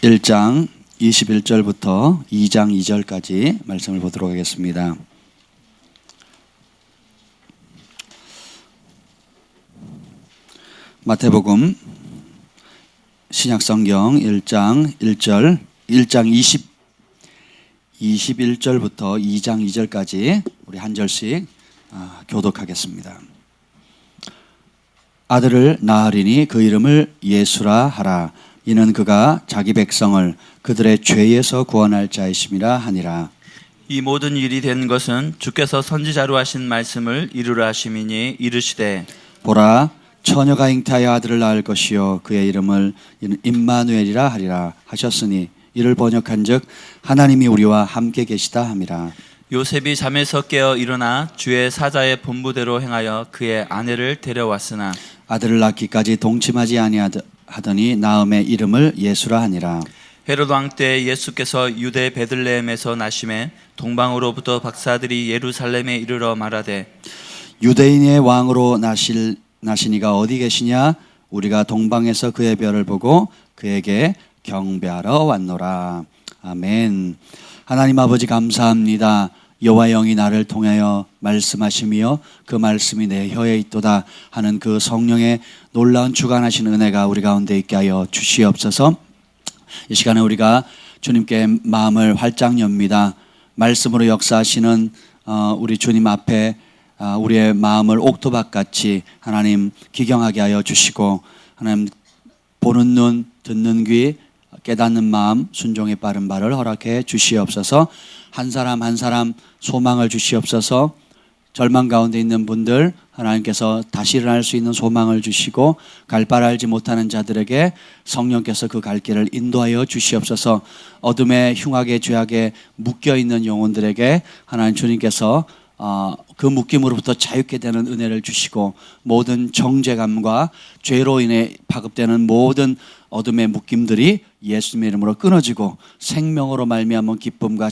1장 21절부터 2장 2절까지 말씀을 보도록 하겠습니다. 마태복음 신약성경 1장 1절 1장 21절부터 2장 2절까지 우리 한 절씩 교독하겠습니다. 아들을 낳으리니 그 이름을 예수라 하라. 이는 그가 자기 백성을 그들의 죄에서 구원할 자이심이라 하니라. 이 모든 일이 된 것은 주께서 선지자로 하신 말씀을 이루라 하심이니 이르시되 보라, 처녀가 잉태하여 아들을 낳을 것이요 그의 이름을 임마누엘이라 하리라 하셨으니 이를 번역한즉 하나님이 우리와 함께 계시다 함이라. 요셉이 잠에서 깨어 일어나 주의 사자의 본부대로 행하여 그의 아내를 데려왔으나 아들을 낳기까지 동침하지 아니하더니 낳음의 이름을 예수라 하니라. 헤롯 왕 때 예수께서 유대 베들레헴에서 나심에 동방으로부터 박사들이 예루살렘에 이르러 말하되 유대인의 왕으로 나시니가 어디 계시냐? 우리가 동방에서 그의 별을 보고 그에게 경배하러 왔노라. 아멘. 하나님 아버지 감사합니다. 여호와 영이 나를 통하여 말씀하시며 그 말씀이 내 혀에 있도다 하는 그 성령의 놀라운 주관하신 은혜가 우리 가운데 있게 하여 주시옵소서. 이 시간에 우리가 주님께 마음을 활짝 엽니다. 말씀으로 역사하시는 우리 주님 앞에 우리의 마음을 옥토박같이 하나님 기경하게 하여 주시고, 하나님 보는 눈, 듣는 귀, 깨닫는 마음, 순종의 빠른 발을 허락해 주시옵소서. 한 사람 한 사람 소망을 주시옵소서. 절망 가운데 있는 분들 하나님께서 다시 일어날 수 있는 소망을 주시고, 갈 바를 알지 못하는 자들에게 성령께서 그 갈 길을 인도하여 주시옵소서. 어둠의 흉악의 죄악에 묶여있는 영혼들에게 하나님 주님께서 그 묶임으로부터 자유케 되는 은혜를 주시고, 모든 정죄감과 죄로 인해 파급되는 모든 어둠의 묶임들이 예수님의 이름으로 끊어지고 생명으로 말미암은 기쁨과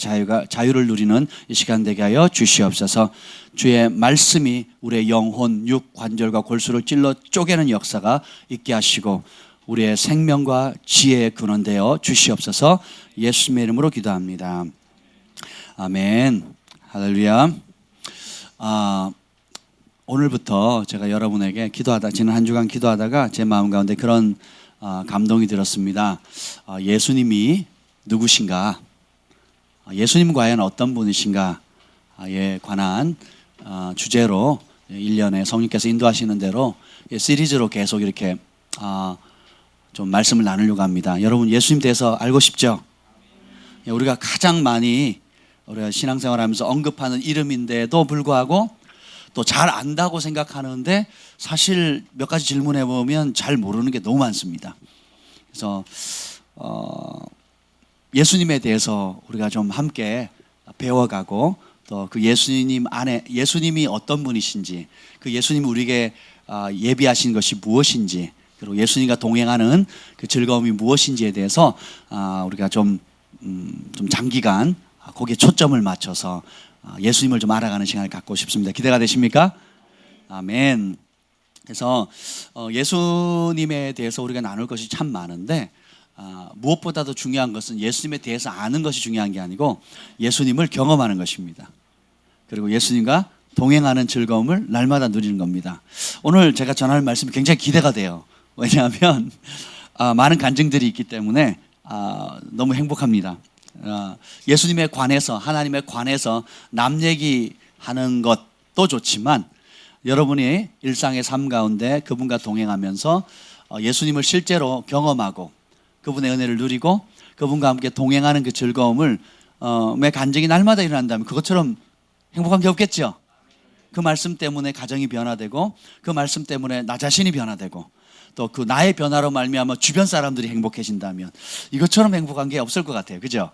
자유를 누리는 이 시간 되게 하여 주시옵소서. 주의 말씀이 우리의 영혼, 육, 관절과 골수를 찔러 쪼개는 역사가 있게 하시고 우리의 생명과 지혜의 근원 되어 주시옵소서. 예수님의 이름으로 기도합니다. 아멘. 할렐루야. 오늘부터 제가 여러분에게 지난 한 주간 기도하다가 제 마음 가운데 그런 감동이 들었습니다. 예수님이 누구신가? 예수님은 과연 어떤 분이신가에 관한 주제로 1년에 성령께서 인도하시는 대로 시리즈로 계속 이렇게 좀 말씀을 나누려고 합니다. 여러분 예수님 대해서 알고 싶죠? 우리가 가장 많이 우리가 신앙생활하면서 언급하는 이름인데도 불구하고 또 잘 안다고 생각하는데 사실 몇 가지 질문해 보면 잘 모르는 게 너무 많습니다. 그래서 예수님에 대해서 우리가 좀 함께 배워가고 또 그 예수님 안에 예수님이 어떤 분이신지, 그 예수님이 우리에게 예비하신 것이 무엇인지, 그리고 예수님과 동행하는 그 즐거움이 무엇인지에 대해서 우리가 좀 장기간 거기에 초점을 맞춰서 예수님을 좀 알아가는 시간을 갖고 싶습니다. 기대가 되십니까? 아멘. 그래서 예수님에 대해서 우리가 나눌 것이 참 많은데 무엇보다도 중요한 것은 예수님에 대해서 아는 것이 중요한 게 아니고 예수님을 경험하는 것입니다. 그리고 예수님과 동행하는 즐거움을 날마다 누리는 겁니다. 오늘 제가 전할 말씀이 굉장히 기대가 돼요. 왜냐하면 많은 간증들이 있기 때문에 너무 행복합니다. 예수님에 관해서, 하나님에 관해서 남 얘기하는 것도 좋지만 여러분이 일상의 삶 가운데 그분과 동행하면서 예수님을 실제로 경험하고 그분의 은혜를 누리고 그분과 함께 동행하는 그 즐거움을 의 간증이 날마다 일어난다면 그것처럼 행복한 게 없겠죠. 그 말씀 때문에 가정이 변화되고 그 말씀 때문에 나 자신이 변화되고 또 그 나의 변화로 말미암아 주변 사람들이 행복해진다면 이것처럼 행복한 게 없을 것 같아요. 그죠?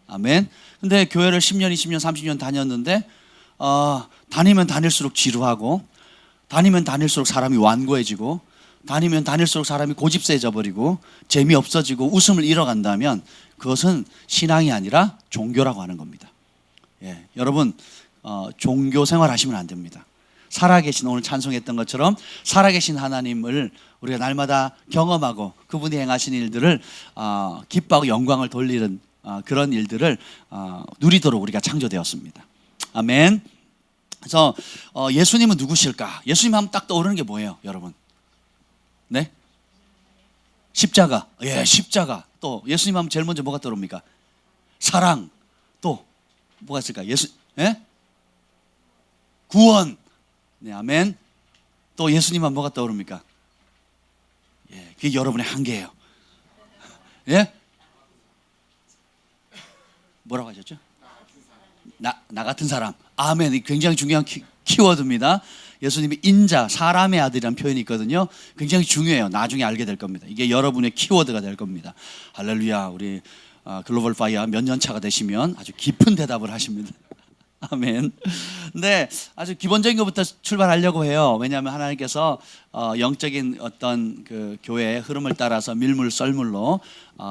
아멘. 근데 교회를 10년, 20년, 30년 다녔는데 다니면 다닐수록 지루하고 다니면 다닐수록 사람이 완고해지고 다니면 다닐수록 사람이 고집세져 버리고 재미없어지고 웃음을 잃어간다면 그것은 신앙이 아니라 종교라고 하는 겁니다. 여러분 종교 생활 하시면 안 됩니다. 살아계신, 오늘 찬송했던 것처럼 살아계신 하나님을 우리가 날마다 경험하고 그분이 행하신 일들을 기뻐하고 영광을 돌리는 그런 일들을 누리도록 우리가 창조되었습니다. 아멘. 그래서 예수님은 누구실까? 예수님 하면 딱 떠오르는 게 뭐예요, 여러분? 네? 십자가. 예, 십자가. 또 예수님 하면 제일 먼저 뭐가 떠오릅니까? 사랑. 또 뭐가 있을까? 예? 구원. 네, 아멘. 또 예수님 하면 뭐가 떠오릅니까? 예, 그게 여러분의 한계예요. 예? 뭐라고 하셨죠? 나 같은 사람. 아멘. 이 굉장히 중요한 키워드입니다. 예수님이 인자, 사람의 아들이라는 표현이 있거든요. 굉장히 중요해요. 나중에 알게 될 겁니다. 이게 여러분의 키워드가 될 겁니다. 할렐루야. 우리 글로벌 파이어 몇 년 차가 되시면 아주 깊은 대답을 하십니다. 아멘. 네, 아주 기본적인 것부터 출발하려고 해요. 왜냐하면 하나님께서 영적인 어떤 그 교회의 흐름을 따라서 밀물 썰물로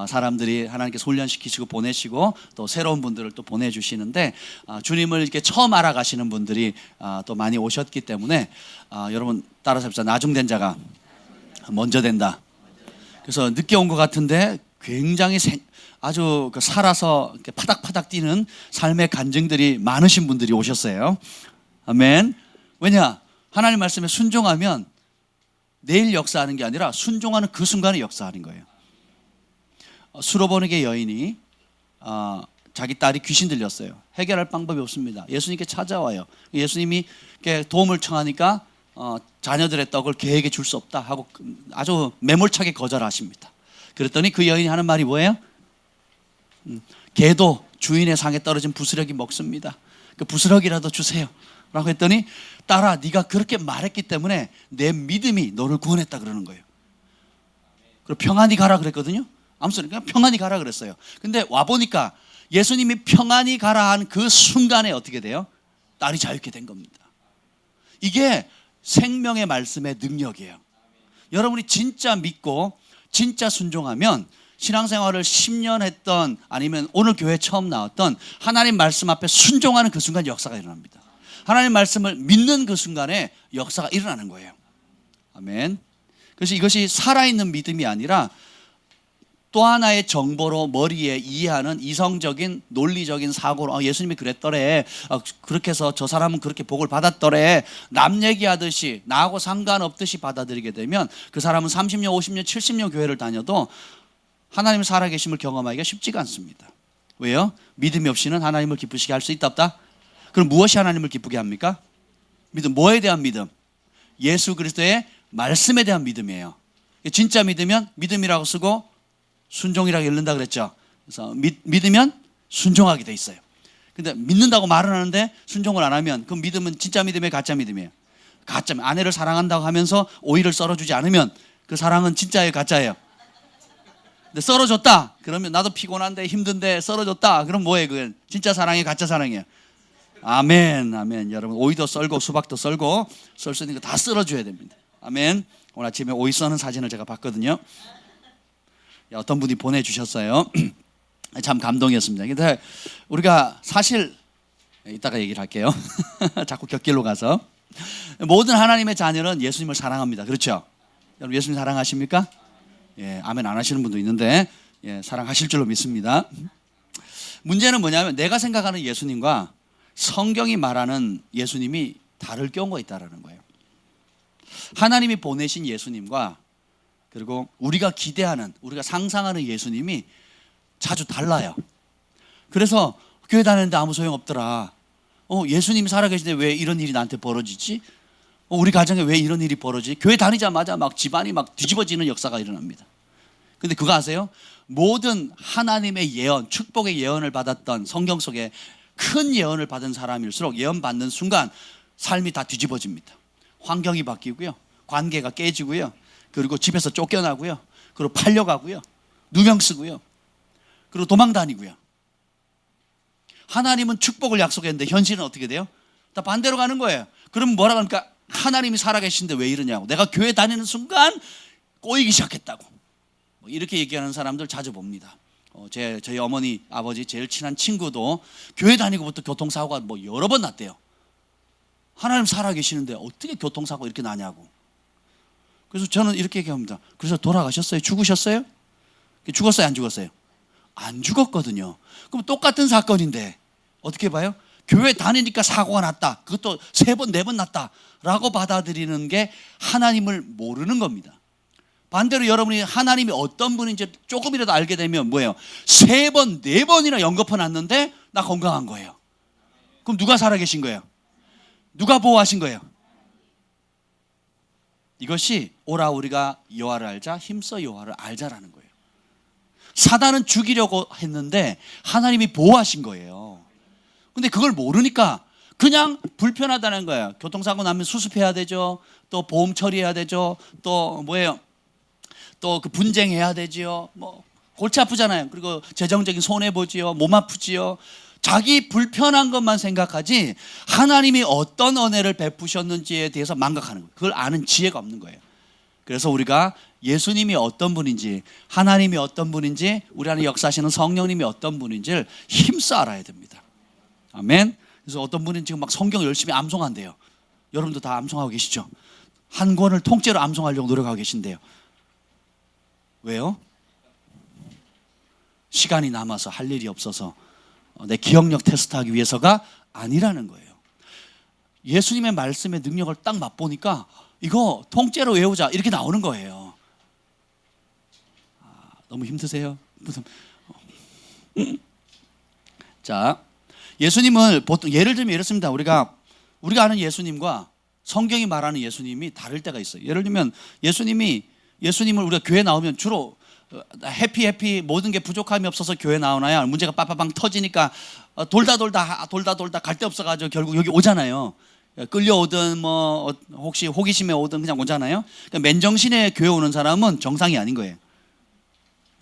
사람들이 하나님께서 훈련시키시고 보내시고 또 새로운 분들을 또 보내주시는데 주님을 이렇게 처음 알아가시는 분들이 또 많이 오셨기 때문에 여러분 따라서 합시다. 나중된 자가 먼저 된다. 그래서 늦게 온 것 같은데 굉장히 아주 살아서 이렇게 파닥파닥 뛰는 삶의 간증들이 많으신 분들이 오셨어요. 아멘. 왜냐? 하나님 말씀에 순종하면 내일 역사하는 게 아니라 순종하는 그 순간에 역사하는 거예요. 수로보니게 여인이 자기 딸이 귀신 들렸어요. 해결할 방법이 없습니다. 예수님께 찾아와요. 예수님이 도움을 청하니까 자녀들의 떡을 개에게 줄 수 없다 하고 아주 매몰차게 거절하십니다. 그랬더니 그 여인이 하는 말이 뭐예요? 개도 주인의 상에 떨어진 부스러기 먹습니다. 그 부스러기라도 주세요 라고 했더니 딸아, 네가 그렇게 말했기 때문에 내 믿음이 너를 구원했다 그러는 거예요. 그리고 평안히 가라 그랬거든요. 아무튼 그냥 평안히 가라 그랬어요. 근데 와보니까 예수님이 평안히 가라 한 그 순간에 어떻게 돼요? 딸이 자유케 된 겁니다. 이게 생명의 말씀의 능력이에요. 여러분이 진짜 믿고 진짜 순종하면 신앙생활을 10년 했던 아니면 오늘 교회 처음 나왔던 하나님 말씀 앞에 순종하는 그 순간 역사가 일어납니다. 하나님 말씀을 믿는 그 순간에 역사가 일어나는 거예요. 아멘. 그래서 이것이 살아있는 믿음이 아니라 또 하나의 정보로 머리에 이해하는 이성적인 논리적인 사고로 예수님이 그랬더래, 그렇게 해서 저 사람은 그렇게 복을 받았더래, 남 얘기하듯이 나하고 상관없듯이 받아들이게 되면 그 사람은 30년 50년 70년 교회를 다녀도 하나님 살아계심을 경험하기가 쉽지가 않습니다. 왜요? 믿음이 없이는 하나님을 기쁘시게 할 수 있다 없다? 그럼 무엇이 하나님을 기쁘게 합니까? 믿음. 뭐에 대한 믿음? 예수 그리스도의 말씀에 대한 믿음이에요. 진짜 믿으면 믿음이라고 쓰고 순종이라고 읽는다 그랬죠. 그래서 믿으면 순종하게 돼 있어요. 근데 믿는다고 말은 하는데 순종을 안 하면 그 믿음은 진짜 믿음이에요, 가짜 믿음이에요? 가짜. 아내를 사랑한다고 하면서 오이를 썰어주지 않으면 그 사랑은 진짜예요, 가짜예요? 근데 썰어줬다 그러면 나도 피곤한데 힘든데 썰어줬다 그럼 뭐예요? 그건 진짜 사랑이에요, 가짜 사랑이에요? 아멘. 아멘. 여러분 오이도 썰고 수박도 썰고 썰 수 있는 거 다 썰어줘야 됩니다. 아멘. 오늘 아침에 오이 써는 사진을 제가 봤거든요. 어떤 분이 보내주셨어요. 참 감동이었습니다. 근데 우리가 사실 이따가 얘기를 할게요. 자꾸 곁길로 가서 모든 하나님의 자녀는 예수님을 사랑합니다. 그렇죠? 여러분 예수님 사랑하십니까? 예, 아멘 안 하시는 분도 있는데 예, 사랑하실 줄로 믿습니다. 문제는 뭐냐면 내가 생각하는 예수님과 성경이 말하는 예수님이 다를 경우가 있다는 거예요. 하나님이 보내신 예수님과 그리고 우리가 기대하는, 우리가 상상하는 예수님이 자주 달라요. 그래서 교회 다니는데 아무 소용없더라. 예수님이 살아계신데 왜 이런 일이 나한테 벌어지지? 우리 가정에 왜 이런 일이 벌어지지? 교회 다니자마자 막 집안이 막 뒤집어지는 역사가 일어납니다. 근데 그거 아세요? 모든 하나님의 예언, 축복의 예언을 받았던 성경 속에 큰 예언을 받은 사람일수록 예언 받는 순간 삶이 다 뒤집어집니다. 환경이 바뀌고요, 관계가 깨지고요, 그리고 집에서 쫓겨나고요, 그리고 팔려가고요, 누명 쓰고요, 그리고 도망 다니고요. 하나님은 축복을 약속했는데 현실은 어떻게 돼요? 다 반대로 가는 거예요. 그럼 뭐라 그러니까 하나님이 살아계신데 왜 이러냐고, 내가 교회 다니는 순간 꼬이기 시작했다고 이렇게 얘기하는 사람들 자주 봅니다. 저희 어머니 아버지 제일 친한 친구도 교회 다니고부터 교통사고가 여러 번 났대요. 하나님 살아계시는데 어떻게 교통사고 이렇게 나냐고. 그래서 저는 이렇게 얘기합니다. 그래서 돌아가셨어요? 죽으셨어요? 죽었어요? 안 죽었어요? 안 죽었거든요. 그럼 똑같은 사건인데 어떻게 봐요? 교회 다니니까 사고가 났다. 그것도 3번, 4번 났다. 라고 받아들이는 게 하나님을 모르는 겁니다. 반대로 여러분이 하나님이 어떤 분인지 조금이라도 알게 되면 뭐예요? 3번, 4번이나 연거푸 났는데 나 건강한 거예요. 그럼 누가 살아계신 거예요? 누가 보호하신 거예요? 이것이 오라 우리가 여호와를 알자, 힘써 여호와를 알자라는 거예요. 사단은 죽이려고 했는데 하나님이 보호하신 거예요. 근데 그걸 모르니까 그냥 불편하다는 거예요. 교통사고 나면 수습해야 되죠. 또 보험 처리해야 되죠. 또 뭐예요? 또 그 분쟁해야 되지요. 뭐 골치 아프잖아요. 그리고 재정적인 손해 보지요. 몸 아프지요. 자기 불편한 것만 생각하지 하나님이 어떤 은혜를 베푸셨는지에 대해서 망각하는 거예요. 그걸 아는 지혜가 없는 거예요. 그래서 우리가 예수님이 어떤 분인지, 하나님이 어떤 분인지, 우리 안에 역사하시는 성령님이 어떤 분인지를 힘써 알아야 됩니다. 아멘. 그래서 어떤 분은 지금 막 성경 열심히 암송한대요. 여러분도 다 암송하고 계시죠? 한 권을 통째로 암송하려고 노력하고 계신데요. 왜요? 시간이 남아서 할 일이 없어서 내 기억력 테스트하기 위해서가 아니라는 거예요. 예수님의 말씀의 능력을 딱 맛보니까 이거 통째로 외우자 이렇게 나오는 거예요. 너무 힘드세요? 자, 예수님을 보통 예를 들면 이렇습니다. 우리가 아는 예수님과 성경이 말하는 예수님이 다를 때가 있어요. 예를 들면 예수님을 우리가 교회 나오면 주로 해피 모든 게 부족함이 없어서 교회 나오나요? 문제가 빠빠방 터지니까 돌다 갈 데 없어가지고 결국 여기 오잖아요. 끌려오든 뭐 혹시 호기심에 오든 그냥 오잖아요. 그러니까 맨정신에 교회 오는 사람은 정상이 아닌 거예요.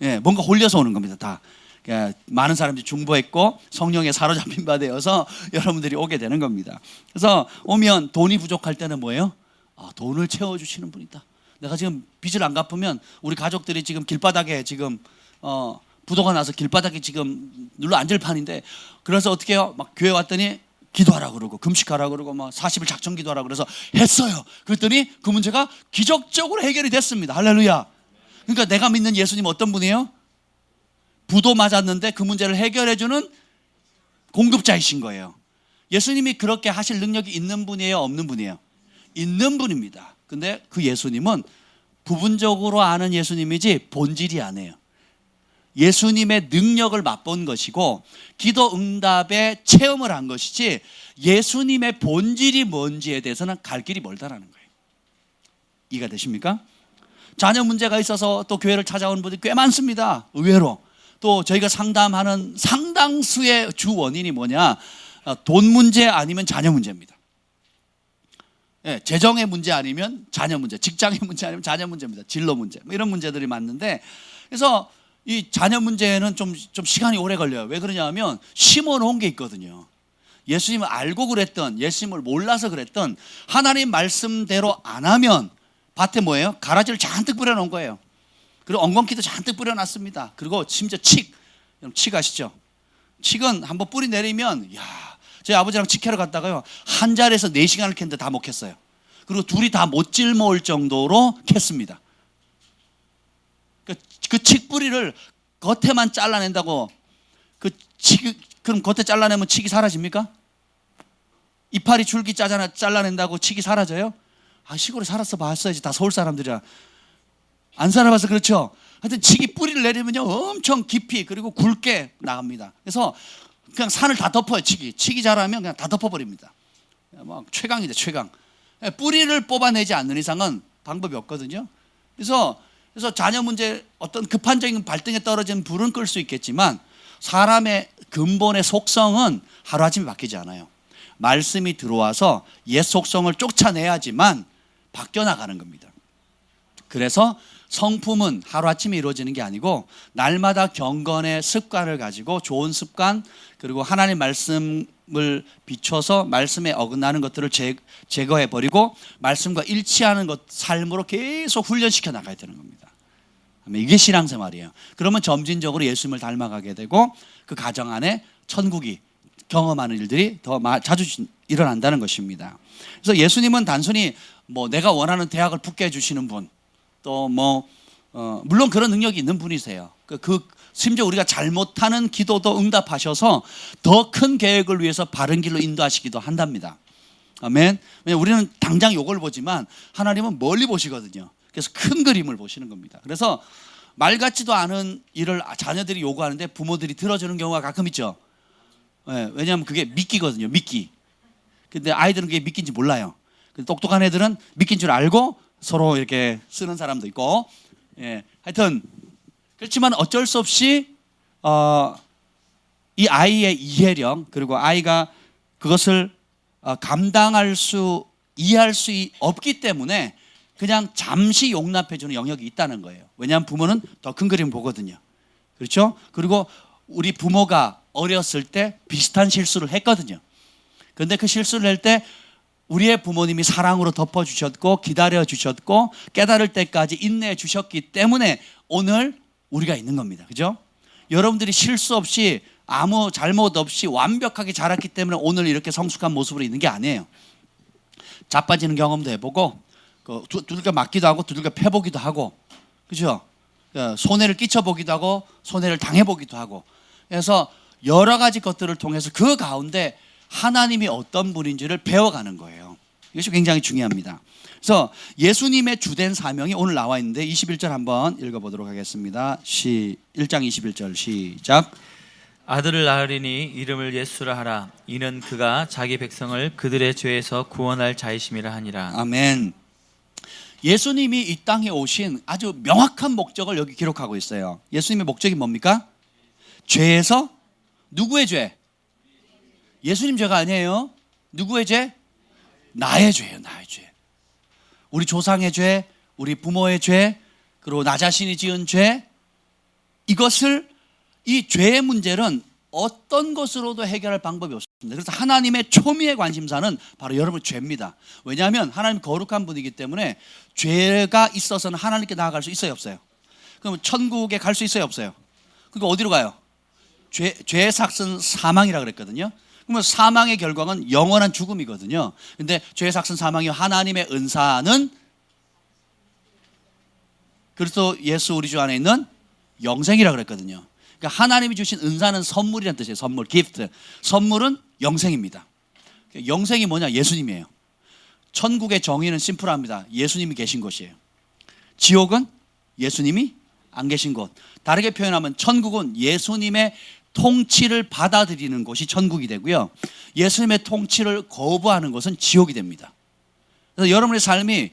예, 뭔가 홀려서 오는 겁니다. 다. 그러니까 많은 사람들이 중보했고 성령에 사로잡힌 바 되어서 여러분들이 오게 되는 겁니다. 그래서 오면 돈이 부족할 때는 뭐예요? 돈을 채워주시는 분이다. 내가 지금 빚을 안 갚으면 우리 가족들이 지금 길바닥에 지금 부도가 나서 길바닥에 지금 눌러 앉을 판인데, 그래서 어떻게 해요? 막 교회 왔더니 기도하라 그러고 금식하라 그러고 막 40일 작정 기도하라 그래서 했어요. 그랬더니 그 문제가 기적적으로 해결이 됐습니다. 할렐루야. 그러니까 내가 믿는 예수님 어떤 분이에요? 부도 맞았는데 그 문제를 해결해주는 공급자이신 거예요. 예수님이 그렇게 하실 능력이 있는 분이에요? 없는 분이에요? 있는 분입니다. 근데 그 예수님은 부분적으로 아는 예수님이지 본질이 아니에요. 예수님의 능력을 맛본 것이고 기도 응답에 체험을 한 것이지 예수님의 본질이 뭔지에 대해서는 갈 길이 멀다라는 거예요. 이해가 되십니까? 자녀 문제가 있어서 또 교회를 찾아오는 분들이 꽤 많습니다. 의외로. 또 저희가 상담하는 상당수의 주 원인이 뭐냐? 돈 문제 아니면 자녀 문제입니다. 예, 재정의 문제 아니면 자녀 문제, 직장의 문제 아니면 자녀 문제입니다. 진로 문제, 뭐 이런 문제들이 많은데, 그래서 이 자녀 문제는 좀 시간이 오래 걸려요. 왜 그러냐면 심어 놓은 게 있거든요. 예수님을 알고 그랬던, 예수님을 몰라서 그랬던, 하나님 말씀대로 안 하면 밭에 뭐예요? 가라지를 잔뜩 뿌려놓은 거예요. 그리고 엉겅퀴도 잔뜩 뿌려놨습니다. 그리고 심지어 칡 아시죠? 칡은 한번 뿌리 내리면, 저희 아버지랑 칡캐러 갔다가요, 한 자리에서 4시간을 캤는데 다 못 캤어요. 그리고 둘이 다 못 짊어올 정도로 캤습니다. 그 칡 뿌리를 겉에만 잘라낸다고, 그럼 겉에 잘라내면 칡이 사라집니까? 이파리 줄기 잘라낸다고 칡이 사라져요? 시골에 살았어 봤어야지. 다 서울 사람들이라. 안 살아봐서 그렇죠. 하여튼 칡이 뿌리를 내리면요 엄청 깊이 그리고 굵게 나갑니다. 그래서 그냥 산을 다 덮어요. 칡이 자라면 그냥 다 덮어버립니다. 막 최강이죠, 최강. 뿌리를 뽑아내지 않는 이상은 방법이 없거든요. 그래서 자녀 문제, 어떤 급한적인 발등에 떨어진 불은 끌 수 있겠지만 사람의 근본의 속성은 하루아침에 바뀌지 않아요. 말씀이 들어와서 옛 속성을 쫓아내야지만 바뀌어 나가는 겁니다. 그래서 성품은 하루아침에 이루어지는 게 아니고 날마다 경건의 습관을 가지고 좋은 습관, 그리고 하나님 말씀을 비춰서 말씀에 어긋나는 것들을 제거해버리고 말씀과 일치하는 것, 삶으로 계속 훈련시켜 나가야 되는 겁니다. 이게 신앙생활이에요. 그러면 점진적으로 예수님을 닮아가게 되고 그 가정 안에 천국이 경험하는 일들이 더 자주 일어난다는 것입니다. 그래서 예수님은 단순히 뭐 내가 원하는 대학을 붙게 해주시는 분, 또 뭐 물론 그런 능력이 있는 분이세요. 심지어 우리가 잘못하는 기도도 응답하셔서 더 큰 계획을 위해서 바른 길로 인도하시기도 한답니다. 아멘. 왜냐하면 우리는 당장 요걸 보지만 하나님은 멀리 보시거든요. 그래서 큰 그림을 보시는 겁니다. 그래서 말 같지도 않은 일을 자녀들이 요구하는데 부모들이 들어주는 경우가 가끔 있죠. 네, 왜냐하면 그게 미끼거든요. 미끼. 근데 아이들은 그게 미끼인지 몰라요. 똑똑한 애들은 미끼인 줄 알고 서로 이렇게 쓰는 사람도 있고, 예, 하여튼 그렇지만 어쩔 수 없이 이 아이의 이해력, 그리고 아이가 그것을 이해할 수 없기 때문에 그냥 잠시 용납해주는 영역이 있다는 거예요. 왜냐하면 부모는 더 큰 그림을 보거든요. 그렇죠? 그리고 우리 부모가 어렸을 때 비슷한 실수를 했거든요. 그런데 그 실수를 할 때 우리의 부모님이 사랑으로 덮어주셨고 기다려주셨고 깨달을 때까지 인내해 주셨기 때문에 오늘 우리가 있는 겁니다. 그죠? 여러분들이 실수 없이 아무 잘못 없이 완벽하게 자랐기 때문에 오늘 이렇게 성숙한 모습으로 있는 게 아니에요. 자빠지는 경험도 해보고 두들겨 맞기도 하고 두들겨 패보기도 하고, 그죠? 손해를 끼쳐보기도 하고 손해를 당해보기도 하고, 그래서 여러 가지 것들을 통해서 그 가운데 하나님이 어떤 분인지를 배워가는 거예요. 이것이 굉장히 중요합니다. 그래서 예수님의 주된 사명이 오늘 나와 있는데 21절 한번 읽어보도록 하겠습니다. 1장 21절 시작. 아들을 낳으리니 이름을 예수라 하라. 이는 그가 자기 백성을 그들의 죄에서 구원할 자이심이라 하니라. 아멘. 예수님이 이 땅에 오신 아주 명확한 목적을 여기 기록하고 있어요. 예수님의 목적이 뭡니까? 죄에서, 누구의 죄? 예수님 죄가 아니에요. 누구의 죄? 나의 죄예요. 나의 죄. 우리 조상의 죄, 우리 부모의 죄, 그리고 나 자신이 지은 죄, 이 죄의 문제는 어떤 것으로도 해결할 방법이 없습니다. 그래서 하나님의 초미의 관심사는 바로 여러분 죄입니다. 왜냐하면 하나님 거룩한 분이기 때문에 죄가 있어서는 하나님께 나아갈 수 있어요, 없어요? 그럼 천국에 갈 수 있어요, 없어요? 그러니까 어디로 가요? 죄의 삭은 사망이라 그랬거든요. 그러면 사망의 결과는 영원한 죽음이거든요. 근데 죄의 삭은 사망이 하나님의 은사는 그리스도 예수 우리 주 안에 있는 영생이라 그랬거든요. 그러니까 하나님이 주신 은사는 선물이라는 뜻이에요. 선물, 기프트. 선물은 영생입니다. 영생이 뭐냐? 예수님이에요. 천국의 정의는 심플합니다. 예수님이 계신 곳이에요. 지옥은 예수님이 안 계신 곳. 다르게 표현하면 천국은 예수님의 통치를 받아들이는 곳이 천국이 되고요, 예수님의 통치를 거부하는 것은 지옥이 됩니다. 그래서 여러분의 삶이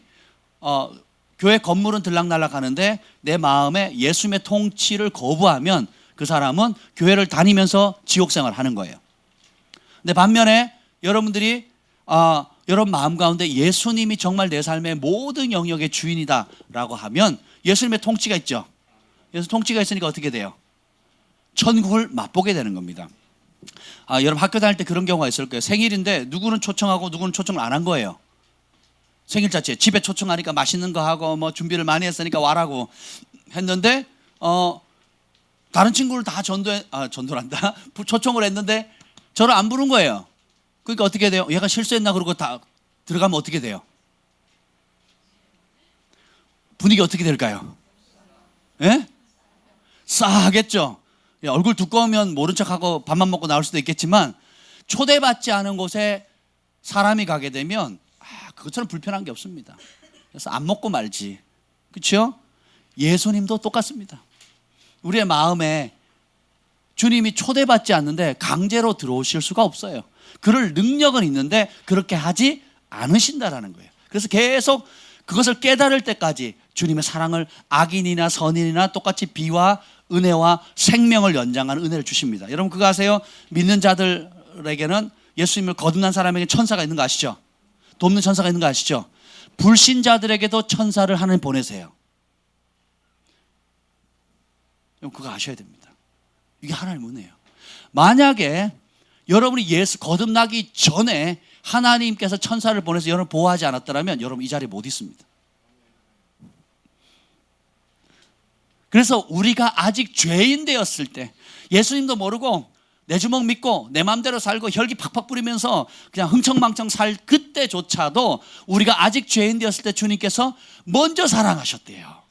교회 건물은 들락날락 하는데 내 마음에 예수님의 통치를 거부하면 그 사람은 교회를 다니면서 지옥 생활을 하는 거예요. 근데 반면에 여러분들이 여러분 마음 가운데 예수님이 정말 내 삶의 모든 영역의 주인이다라고 하면 예수님의 통치가 있죠. 그래서 통치가 있으니까 어떻게 돼요? 천국을 맛보게 되는 겁니다. 여러분 학교 다닐 때 그런 경우가 있을 거예요. 생일인데 누구는 초청하고 누구는 초청을 안 한 거예요. 생일 자체 집에 초청하니까 맛있는 거 하고 뭐 준비를 많이 했으니까 와라고 했는데 다른 친구를 다 전도란다 초청을 했는데 저를 안 부른 거예요. 그러니까 어떻게 돼요? 얘가 실수했나 그러고 다 들어가면 어떻게 돼요? 분위기 어떻게 될까요? 예? 싸하겠죠. 얼굴 두꺼우면 모른 척하고 밥만 먹고 나올 수도 있겠지만 초대받지 않은 곳에 사람이 가게 되면 그것처럼 불편한 게 없습니다. 그래서 안 먹고 말지. 그렇죠? 예수님도 똑같습니다. 우리의 마음에 주님이 초대받지 않는데 강제로 들어오실 수가 없어요. 그럴 능력은 있는데 그렇게 하지 않으신다라는 거예요. 그래서 계속 그것을 깨달을 때까지 주님의 사랑을 악인이나 선인이나 똑같이 비와 은혜와 생명을 연장하는 은혜를 주십니다. 여러분 그거 아세요? 믿는 자들에게는 예수님을 거듭난 사람에게 천사가 있는 거 아시죠? 돕는 천사가 있는 거 아시죠? 불신자들에게도 천사를 하나님 보내세요. 여러분 그거 아셔야 됩니다. 이게 하나님의 은혜예요. 만약에 여러분이 예수 거듭나기 전에 하나님께서 천사를 보내서 여러분을 보호하지 않았더라면 여러분 이 자리에 못 있습니다. 그래서 우리가 아직 죄인 되었을 때 예수님도 모르고 내 주먹 믿고 내 마음대로 살고 혈기 팍팍 뿌리면서 그냥 흥청망청 살 그때조차도 우리가 아직 죄인 되었을 때 주님께서 먼저 사랑하셨대요.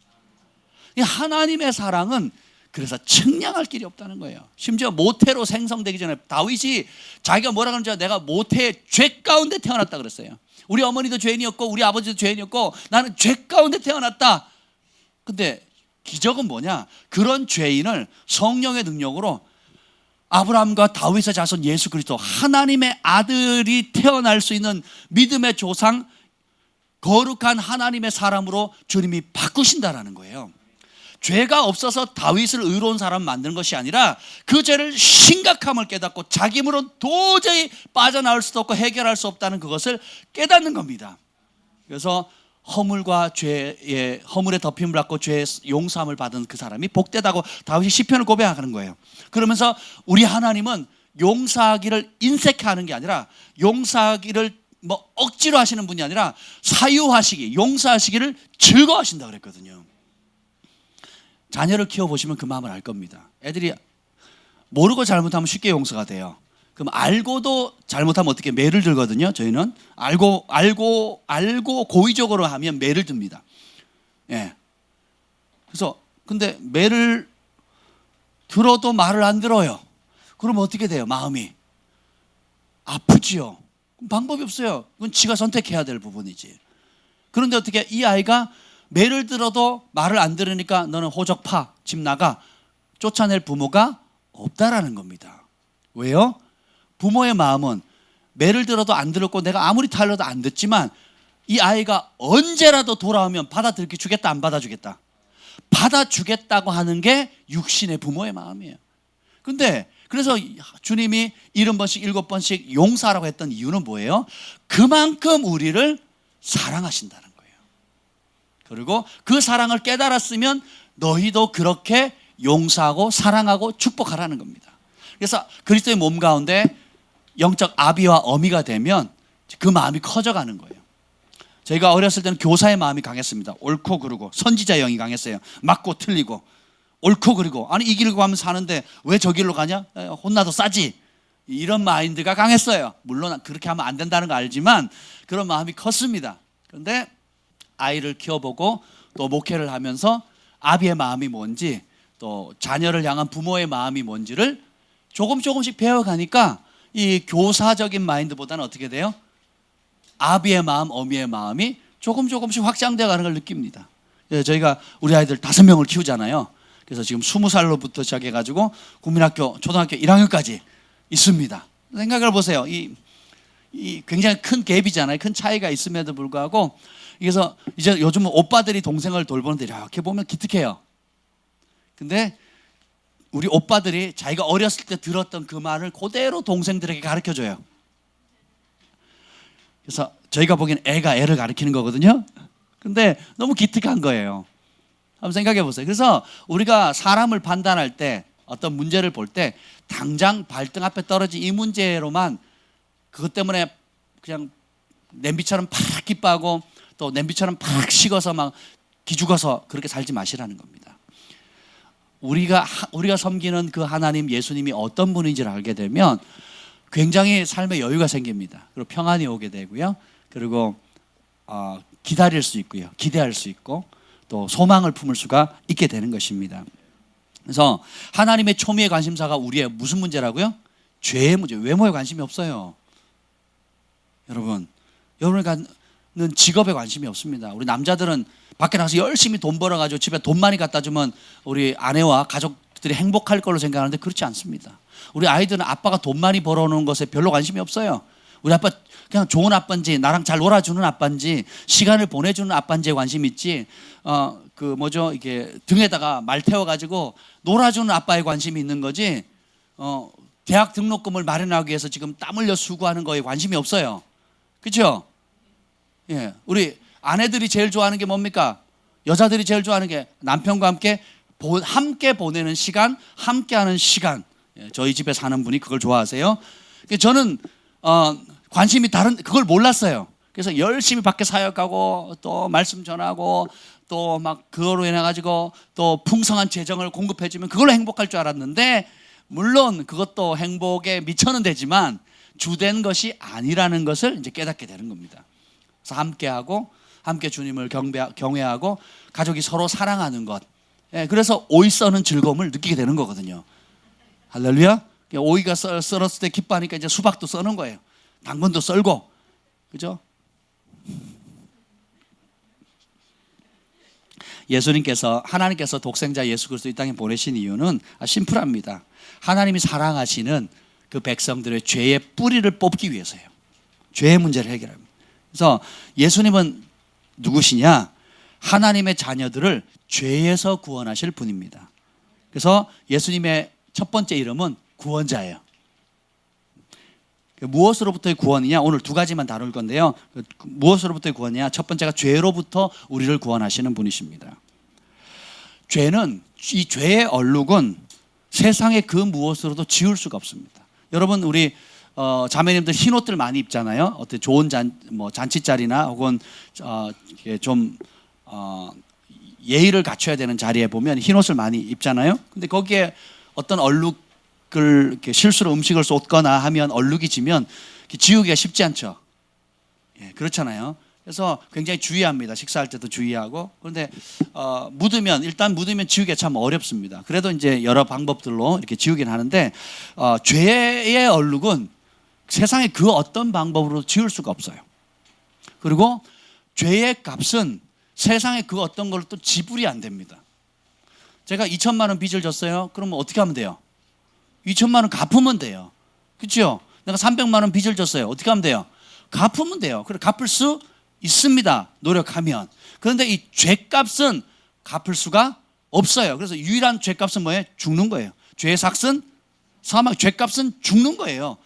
이 하나님의 사랑은 그래서 측량할 길이 없다는 거예요. 심지어 모태로 생성되기 전에 다윗이 자기가 뭐라 그러는지 내가 모태의 죄 가운데 태어났다 그랬어요. 우리 어머니도 죄인이었고 우리 아버지도 죄인이었고 나는 죄 가운데 태어났다. 근데 기적은 뭐냐? 그런 죄인을 성령의 능력으로 아브라함과 다윗의 자손 예수 그리스도 하나님의 아들이 태어날 수 있는 믿음의 조상 거룩한 하나님의 사람으로 주님이 바꾸신다라는 거예요. 죄가 없어서 다윗을 의로운 사람 만드는 것이 아니라 그 죄를 심각함을 깨닫고 자기 힘으로 도저히 빠져나올 수도 없고 해결할 수 없다는 그것을 깨닫는 겁니다. 그래서 허물과 죄의 허물에 덮임을 받고 죄의 용서함을 받은 그 사람이 복되다고 다윗이 시편을 고백하는 거예요. 그러면서 우리 하나님은 용서하기를 인색해하는 게 아니라 용서하기를 뭐 억지로 하시는 분이 아니라 사유하시기, 용서하시기를 즐거워하신다 그랬거든요. 자녀를 키워보시면 그 마음을 알 겁니다. 애들이 모르고 잘못하면 쉽게 용서가 돼요. 그럼 알고도 잘못하면 어떻게 매를 들거든요. 저희는 알고 고의적으로 하면 매를 듭니다. 예. 그래서 근데 매를 들어도 말을 안 들어요. 그러면 어떻게 돼요? 마음이 아프지요. 그럼 방법이 없어요. 그건 지가 선택해야 될 부분이지. 그런데 어떻게 이 아이가 매를 들어도 말을 안 들으니까 너는 호적파, 집 나가 쫓아낼 부모가 없다라는 겁니다. 왜요? 부모의 마음은 매를 들어도 안 들었고 내가 아무리 타일러도 안 듣지만 이 아이가 언제라도 돌아오면 받아들여 주겠다 안 받아주겠다? 받아주겠다고 하는 게 육신의 부모의 마음이에요. 근데 그래서 주님이 70번씩 7번씩 용서하라고 했던 이유는 뭐예요? 그만큼 우리를 사랑하신다는 거예요. 그리고 그 사랑을 깨달았으면 너희도 그렇게 용서하고 사랑하고 축복하라는 겁니다. 그래서 그리스도의 몸 가운데 영적 아비와 어미가 되면 그 마음이 커져가는 거예요. 저희가 어렸을 때는 교사의 마음이 강했습니다. 옳고 그르고 선지자 영이 강했어요. 맞고 틀리고 옳고 그르고 아니 이 길로 가면 사는데 왜 저 길로 가냐? 혼나도 싸지. 이런 마인드가 강했어요. 물론 그렇게 하면 안 된다는 거 알지만 그런 마음이 컸습니다. 그런데 아이를 키워보고 또 목회를 하면서 아비의 마음이 뭔지 또 자녀를 향한 부모의 마음이 뭔지를 조금씩 배워가니까 이 교사적인 마인드보다는 어떻게 돼요? 아비의 마음, 어미의 마음이 조금씩 확장되어 가는 걸 느낍니다. 그래서 저희가 우리 아이들 5명을 키우잖아요. 그래서 지금 20살로부터 시작해가지고 국민학교, 초등학교 1학년까지 있습니다. 생각을 보세요. 이 굉장히 큰 갭이잖아요. 큰 차이가 있음에도 불구하고 그래서 이제 요즘 오빠들이 동생을 돌보는데 이렇게 보면 기특해요. 근데 우리 오빠들이 자기가 어렸을 때 들었던 그 말을 그대로 동생들에게 가르쳐줘요. 그래서 저희가 보기엔 애가 애를 가르치는 거거든요. 근데 너무 기특한 거예요. 한번 생각해 보세요. 그래서 우리가 사람을 판단할 때 어떤 문제를 볼 때 당장 발등 앞에 떨어진 이 문제로만 그것 때문에 그냥 냄비처럼 팍 기뻐하고 또 냄비처럼 팍 식어서 막 기죽어서 그렇게 살지 마시라는 겁니다. 우리가 섬기는 그 하나님 예수님이 어떤 분인지를 알게 되면 굉장히 삶에 여유가 생깁니다. 그리고 평안이 오게 되고요. 그리고 기다릴 수 있고요. 기대할 수 있고 또 소망을 품을 수가 있게 되는 것입니다. 그래서 하나님의 초미의 관심사가 우리의 무슨 문제라고요? 죄의 문제. 외모에 관심이 없어요. 여러분은 직업에 관심이 없습니다. 우리 남자들은 밖에 나가서 열심히 돈 벌어가지고 집에 돈 많이 갖다 주면 우리 아내와 가족들이 행복할 걸로 생각하는데 그렇지 않습니다. 우리 아이들은 아빠가 돈 많이 벌어오는 것에 별로 관심이 없어요. 우리 아빠 그냥 좋은 아빠인지 나랑 잘 놀아주는 아빠인지 시간을 보내주는 아빠인지에 관심이 있지 이게 등에다가 말 태워가지고 놀아주는 아빠에 관심이 있는 거지 대학 등록금을 마련하기 위해서 지금 땀 흘려 수고하는 거에 관심이 없어요. 그렇죠? 예, 우리 아내들이 제일 좋아하는 게 뭡니까? 여자들이 제일 좋아하는 게 남편과 함께 보내는 시간, 함께하는 시간. 예, 저희 집에 사는 분이 그걸 좋아하세요. 저는 관심이 다른 그걸 몰랐어요. 그래서 열심히 밖에 사역하고 또 말씀 전하고 또 막 그거로 인해 가지고 또 풍성한 재정을 공급해 주면 그걸로 행복할 줄 알았는데 물론 그것도 행복에 미쳐는 되지만 주된 것이 아니라는 것을 이제 깨닫게 되는 겁니다. 그래서 함께하고 함께 주님을 경외하고 가족이 서로 사랑하는 것. 예, 그래서 오이 써는 즐거움을 느끼게 되는 거거든요. 할렐루야. 오이가 썰었을 때 기뻐하니까 이제 수박도 써는 거예요. 당근도 썰고, 그죠? 하나님께서 독생자 예수 그리스도 이 땅에 보내신 이유는 심플합니다. 하나님이 사랑하시는 그 백성들의 죄의 뿌리를 뽑기 위해서예요. 죄의 문제를 해결합니다. 그래서 예수님은 누구시냐? 하나님의 자녀들을 죄에서 구원하실 분입니다. 그래서 예수님의 첫 번째 이름은 구원자예요. 무엇으로부터의 구원이냐? 오늘 두 가지만 다룰 건데요. 무엇으로부터의 구원이냐? 첫 번째가 죄로부터 우리를 구원하시는 분이십니다. 이 죄의 얼룩은 세상의 그 무엇으로도 지울 수가 없습니다. 여러분, 우리 자매님들 흰 옷들 많이 입잖아요. 어떤 좋은 잔치자리나 혹은 좀 예의를 갖춰야 되는 자리에 보면 흰 옷을 많이 입잖아요. 근데 거기에 어떤 얼룩을 이렇게 실수로 음식을 쏟거나 하면 얼룩이 지면 지우기가 쉽지 않죠. 예, 그렇잖아요. 그래서 굉장히 주의합니다. 식사할 때도 주의하고. 그런데 일단 묻으면 지우기가 참 어렵습니다. 그래도 이제 여러 방법들로 이렇게 지우긴 하는데 죄의 얼룩은 세상에 그 어떤 방법으로 지울 수가 없어요. 그리고 죄의 값은 세상에 그 어떤 걸로 또 지불이 안 됩니다. 제가 2천만 원 빚을 졌어요. 그러면 어떻게 하면 돼요? 2천만 원 갚으면 돼요. 그렇죠? 내가 300만 원 빚을 졌어요. 어떻게 하면 돼요? 갚으면 돼요. 그래 갚을 수 있습니다. 노력하면. 그런데 이 죄값은 갚을 수가 없어요. 그래서 유일한 죄값은 뭐예요? 죽는 거예요. 죄의 삭은 사망, 죄값은 죽는 거예요.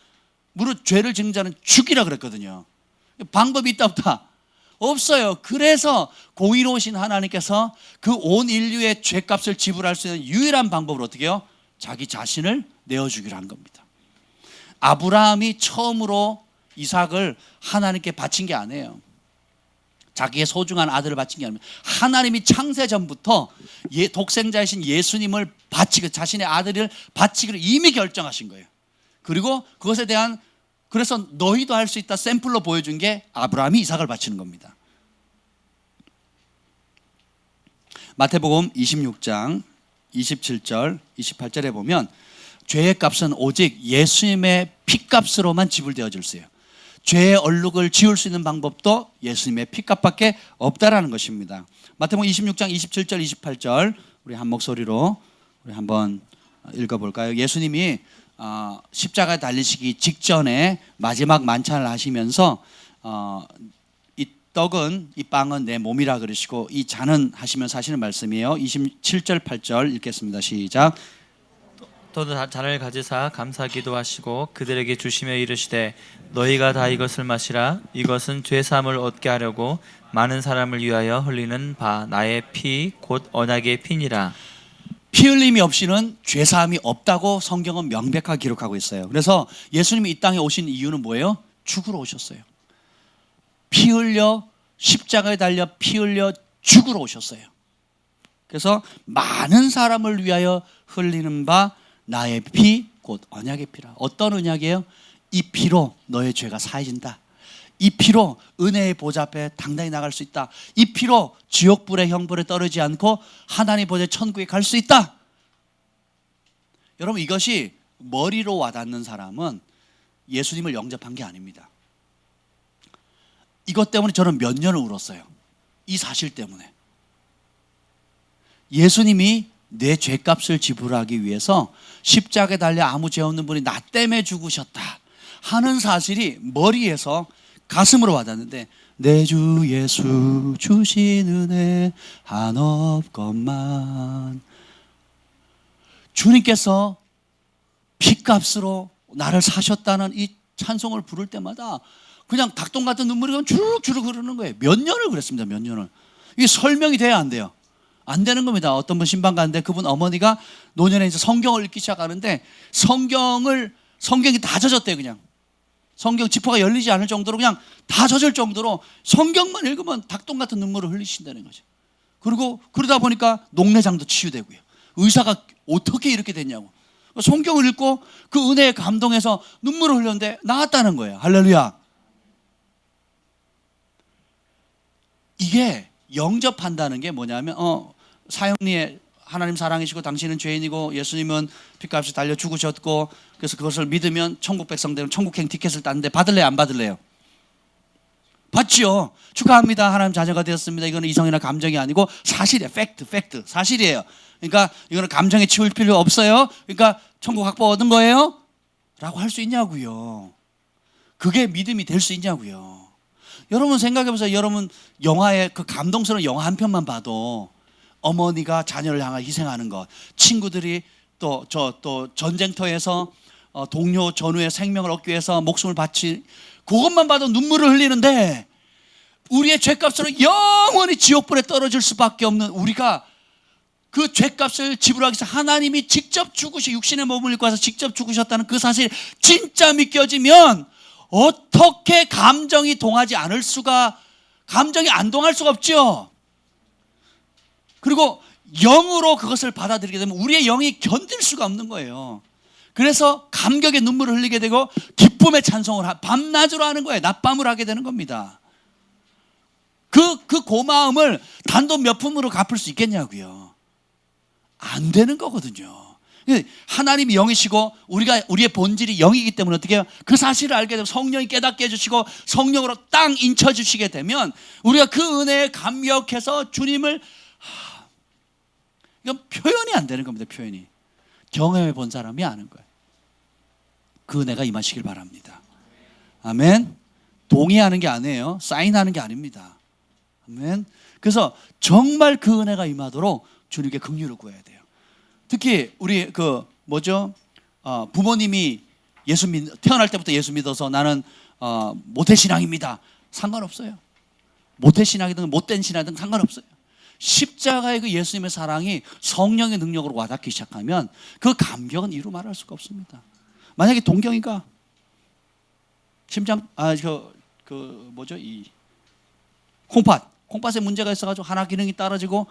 무릇 죄를 지은 자는 죽이라 그랬거든요. 방법이 있다 없다? 없어요. 그래서 공의로우신 하나님께서 그 온 인류의 죄값을 지불할 수 있는 유일한 방법으로 어떻게 해요? 자기 자신을 내어주기로 한 겁니다. 아브라함이 처음으로 이삭을 하나님께 바친 게 아니에요. 자기의 소중한 아들을 바친 게 아닙니다. 하나님이 창세 전부터 독생자이신 예수님을 바치고 자신의 아들을 바치기로 이미 결정하신 거예요. 그리고 그것에 대한 그래서 너희도 할 수 있다 샘플로 보여준 게 아브라함이 이삭을 바치는 겁니다. 마태복음 26장 27절 28절에 보면 죄의 값은 오직 예수님의 피값으로만 지불되어질 수 있어요. 죄의 얼룩을 지울 수 있는 방법도 예수님의 피값밖에 없다라는 것입니다. 마태복음 26장 27절 28절 우리 한 목소리로 우리 한번 읽어볼까요? 예수님이 십자가에 달리시기 직전에 마지막 만찬을 하시면서 이 떡은 이 빵은 내 몸이라 그러시고 이 잔은 하시면서 하시는 말씀이에요. 27절 8절 읽겠습니다. 시작. 또 잔을 가지사 감사 기도하시고 그들에게 주시며 이르시되 너희가 다 이것을 마시라. 이것은 죄 사함을 얻게 하려고 많은 사람을 위하여 흘리는 바 나의 피 곧 언약의 피니라. 피 흘림이 없이는 죄 사함이 없다고 성경은 명백하게 기록하고 있어요. 그래서 예수님이 이 땅에 오신 이유는 뭐예요? 죽으러 오셨어요. 피 흘려 십자가에 달려 피 흘려 죽으러 오셨어요. 그래서 많은 사람을 위하여 흘리는 바 나의 피 곧 언약의 피라. 어떤 언약이에요? 이 피로 너의 죄가 사해진다. 이 피로 은혜의 보좌 앞에 당당히 나갈 수 있다. 이 피로 지옥불의 형벌에 떨어지지 않고 하나님 보좌 천국에 갈 수 있다. 여러분, 이것이 머리로 와닿는 사람은 예수님을 영접한 게 아닙니다. 이것 때문에 저는 몇 년을 울었어요. 이 사실 때문에. 예수님이 내 죄값을 지불하기 위해서 십자가에 달려 아무 죄 없는 분이 나 때문에 죽으셨다 하는 사실이 머리에서 가슴으로 와닿는데 내 주 예수 주신 은혜 한없건만 주님께서 피값으로 나를 사셨다는 이 찬송을 부를 때마다 그냥 닭똥 같은 눈물이 주룩주룩 흐르는 거예요. 몇 년을 그랬습니다. 몇 년을. 이게 설명이 돼야 안 돼요. 안 되는 겁니다. 어떤 분 신방 가는데 그분 어머니가 노년에 이제 성경을 읽기 시작하는데 성경이 다 젖었대요. 그냥 성경 지퍼가 열리지 않을 정도로 그냥 다 젖을 정도로 성경만 읽으면 닭똥 같은 눈물을 흘리신다는 거죠. 그리고 그러다 보니까 녹내장도 치유되고요. 의사가 어떻게 이렇게 됐냐고. 성경을 읽고 그 은혜에 감동해서 눈물을 흘렸는데 나았다는 거예요. 할렐루야. 이게 영접한다는 게 뭐냐면 사형리에 하나님 사랑이시고 당신은 죄인이고 예수님은 핏값을 달려 죽으셨고 그래서 그것을 믿으면 천국 백성 되면 천국행 티켓을 땄는데 받을래요 안 받을래요? 받지요. 축하합니다. 하나님 자녀가 되었습니다. 이거는 이성이나 감정이 아니고 사실이에요. 팩트 사실이에요. 그러니까 이거는 감정에 치울 필요 없어요. 그러니까 천국 확보 얻은 거예요? 라고 할 수 있냐고요. 그게 믿음이 될 수 있냐고요. 여러분 생각해보세요. 여러분 영화의 그 감동스러운 영화 한 편만 봐도 어머니가 자녀를 향해 희생하는 것, 친구들이 또 전쟁터에서 동료 전우의 생명을 얻기 위해서 목숨을 바치, 그것만 봐도 눈물을 흘리는데 우리의 죄값으로 영원히 지옥불에 떨어질 수밖에 없는 우리가 그 죄값을 지불하기 위해서 하나님이 직접 육신의 몸을 입고 와서 직접 죽으셨다는 그 사실이 진짜 믿겨지면 어떻게 감정이 동하지 않을 수가, 감정이 안 동할 수가 없죠. 그리고 영으로 그것을 받아들이게 되면 우리의 영이 견딜 수가 없는 거예요. 그래서 감격의 눈물을 흘리게 되고 기쁨의 찬송을 밤낮으로 하는 거예요. 낮밤을 하게 되는 겁니다. 그 고마움을 단돈 몇 푼으로 갚을 수 있겠냐고요. 안 되는 거거든요. 하나님이 영이시고 우리의 본질이 영이기 때문에 어떻게 해요? 그 사실을 알게 되면 성령이 깨닫게 해주시고 성령으로 땅 인쳐주시게 되면 우리가 그 은혜에 감격해서 주님을 이건 표현이 안 되는 겁니다. 표현이. 경험해 본 사람이 아는 거예요. 그 은혜가 임하시길 바랍니다. 아멘. 동의하는 게 아니에요. 사인하는 게 아닙니다. 아멘. 그래서 정말 그 은혜가 임하도록 주님께 긍휼을 구해야 돼요. 특히 우리 부모님이 태어날 때부터 예수 믿어서 나는 모태신앙입니다. 상관없어요. 모태신앙이든 못된 신앙이든 상관없어요. 십자가의 그 예수님의 사랑이 성령의 능력으로 와닿기 시작하면 그 감격은 이루 말할 수가 없습니다. 만약에 동경이가 콩팥에 문제가 있어가지고 하나 기능이 떨어지고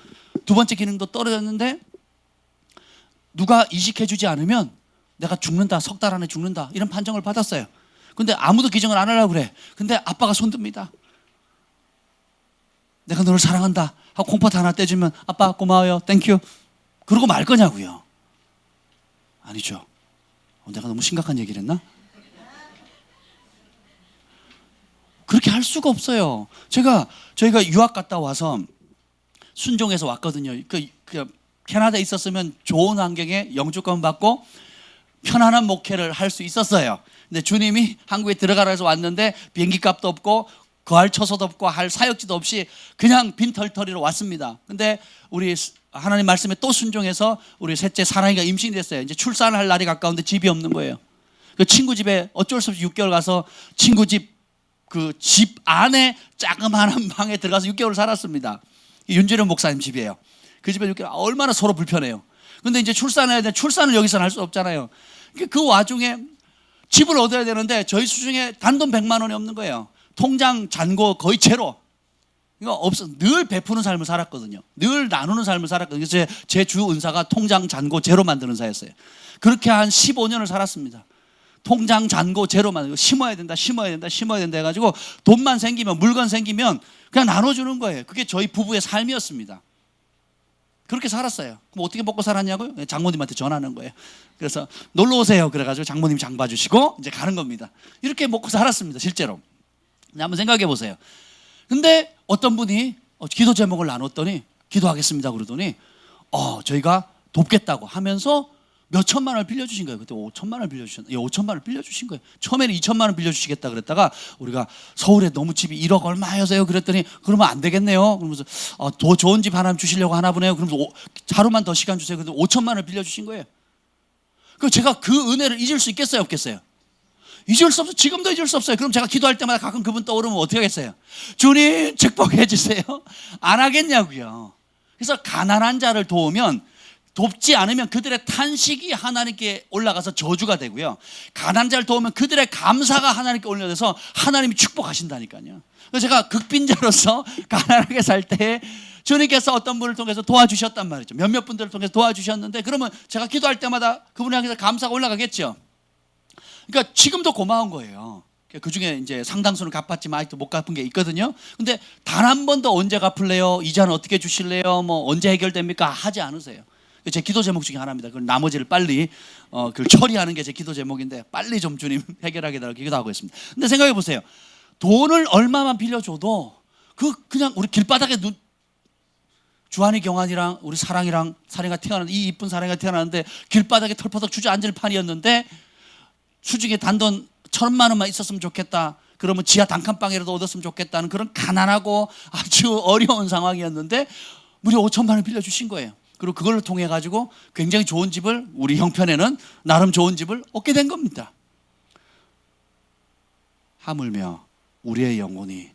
두 번째 기능도 떨어졌는데 누가 이식해주지 않으면 내가 죽는다, 석 달 안에 죽는다 이런 판정을 받았어요. 근데 아무도 기증을 안 하려고 그래. 근데 아빠가 손듭니다. 내가 너를 사랑한다 하고 콩팥 하나 떼주면 아빠 고마워요, 땡큐 그러고 말 거냐고요. 아니죠. 내가 너무 심각한 얘기를 했나? 그렇게 할 수가 없어요. 저희가 유학 갔다 와서 순종해서 왔거든요. 캐나다에 있었으면 좋은 환경에 영주권 받고 편안한 목회를 할 수 있었어요. 근데 주님이 한국에 들어가라 해서 왔는데 비행기 값도 없고 거할 처소도 없고 할 사역지도 없이 그냥 빈털터리로 왔습니다. 근데 우리 하나님 말씀에 또 순종해서 우리 셋째 사랑이가 임신이 됐어요. 이제 출산을 할 날이 가까운데 집이 없는 거예요. 그 친구 집에 어쩔 수 없이 6개월 가서 친구 집 집 안에 자그마한 방에 들어가서 6개월 살았습니다. 윤주령 목사님 집이에요. 그 집에 6개월 얼마나 서로 불편해요. 근데 이제 출산해야 돼. 출산을 여기서는 할 수 없잖아요. 그 와중에 집을 얻어야 되는데 저희 수중에 단돈 100만 원이 없는 거예요. 통장 잔고 거의 제로. 이거 없어. 늘 베푸는 삶을 살았거든요. 늘 나누는 삶을 살았거든요. 그래서 제 주 은사가 통장 잔고 제로 만드는 은사였어요. 그렇게 한 15년을 살았습니다. 통장 잔고 제로만 심어야 된다 해가지고 돈만 생기면 물건 생기면 그냥 나눠주는 거예요. 그게 저희 부부의 삶이었습니다. 그렇게 살았어요. 그럼 어떻게 먹고 살았냐고요? 장모님한테 전화하는 거예요. 그래서 놀러 오세요. 그래가지고 장모님이 장 봐주시고 이제 가는 겁니다. 이렇게 먹고 살았습니다. 실제로. 한번 생각해 보세요. 근데 어떤 분이 기도 제목을 나눴더니 기도하겠습니다 그러더니 저희가 돕겠다고 하면서 몇 천만 원을 빌려주신 거예요. 그때 5천만 원을 빌려주셨는데 5천만 원을 빌려주신 거예요. 처음에는 2천만 원 빌려주시겠다 그랬다가 우리가 서울에 너무 집이 1억 얼마여서요 그랬더니 그러면 안 되겠네요. 그러면서 더 좋은 집 하나 주시려고 하나 보네요. 그러면서 하루만 더 시간 주세요. 그런데 5천만 원을 빌려주신 거예요. 그럼 제가 그 은혜를 잊을 수 있겠어요 없겠어요? 잊을 수 없어요. 지금도 잊을 수 없어요. 그럼 제가 기도할 때마다 가끔 그분 떠오르면 어떻게 하겠어요? 주님 축복해 주세요. 안 하겠냐고요. 그래서 가난한 자를 도우면 돕지 않으면 그들의 탄식이 하나님께 올라가서 저주가 되고요. 가난한 자를 도우면 그들의 감사가 하나님께 올려져서 하나님이 축복하신다니까요. 그래서 제가 극빈자로서 가난하게 살 때 주님께서 어떤 분을 통해서 도와주셨단 말이죠. 몇몇 분들을 통해서 도와주셨는데, 그러면 제가 기도할 때마다 그분을 향해서 감사가 올라가겠죠. 그러니까 지금도 고마운 거예요. 그 중에 이제 상당수는 갚았지만 아직도 못 갚은 게 있거든요. 근데 단 한 번도 언제 갚을래요? 이자는 어떻게 주실래요? 뭐 언제 해결됩니까? 하지 않으세요. 제 기도 제목 중에 하나입니다. 그 나머지를 빨리 그걸 처리하는 게 제 기도 제목인데, 빨리 좀 주님 해결하게 달라고 기도하고 있습니다. 근데 생각해 보세요. 돈을 얼마만 빌려줘도 그냥 우리 길바닥에 주한이 경환이랑 우리 사랑이가 태어났는데, 이 이쁜 사랑이가 태어났는데 길바닥에 털퍼덕 주저앉을 판이었는데, 수중에 단돈 1,000만 원만 있었으면 좋겠다, 그러면 지하 단칸방이라도 얻었으면 좋겠다는 그런 가난하고 아주 어려운 상황이었는데 무려 5천만 원 빌려주신 거예요. 그리고 그걸 통해 가지고 굉장히 좋은 집을, 우리 형편에는 나름 좋은 집을 얻게 된 겁니다. 하물며 우리의 영혼이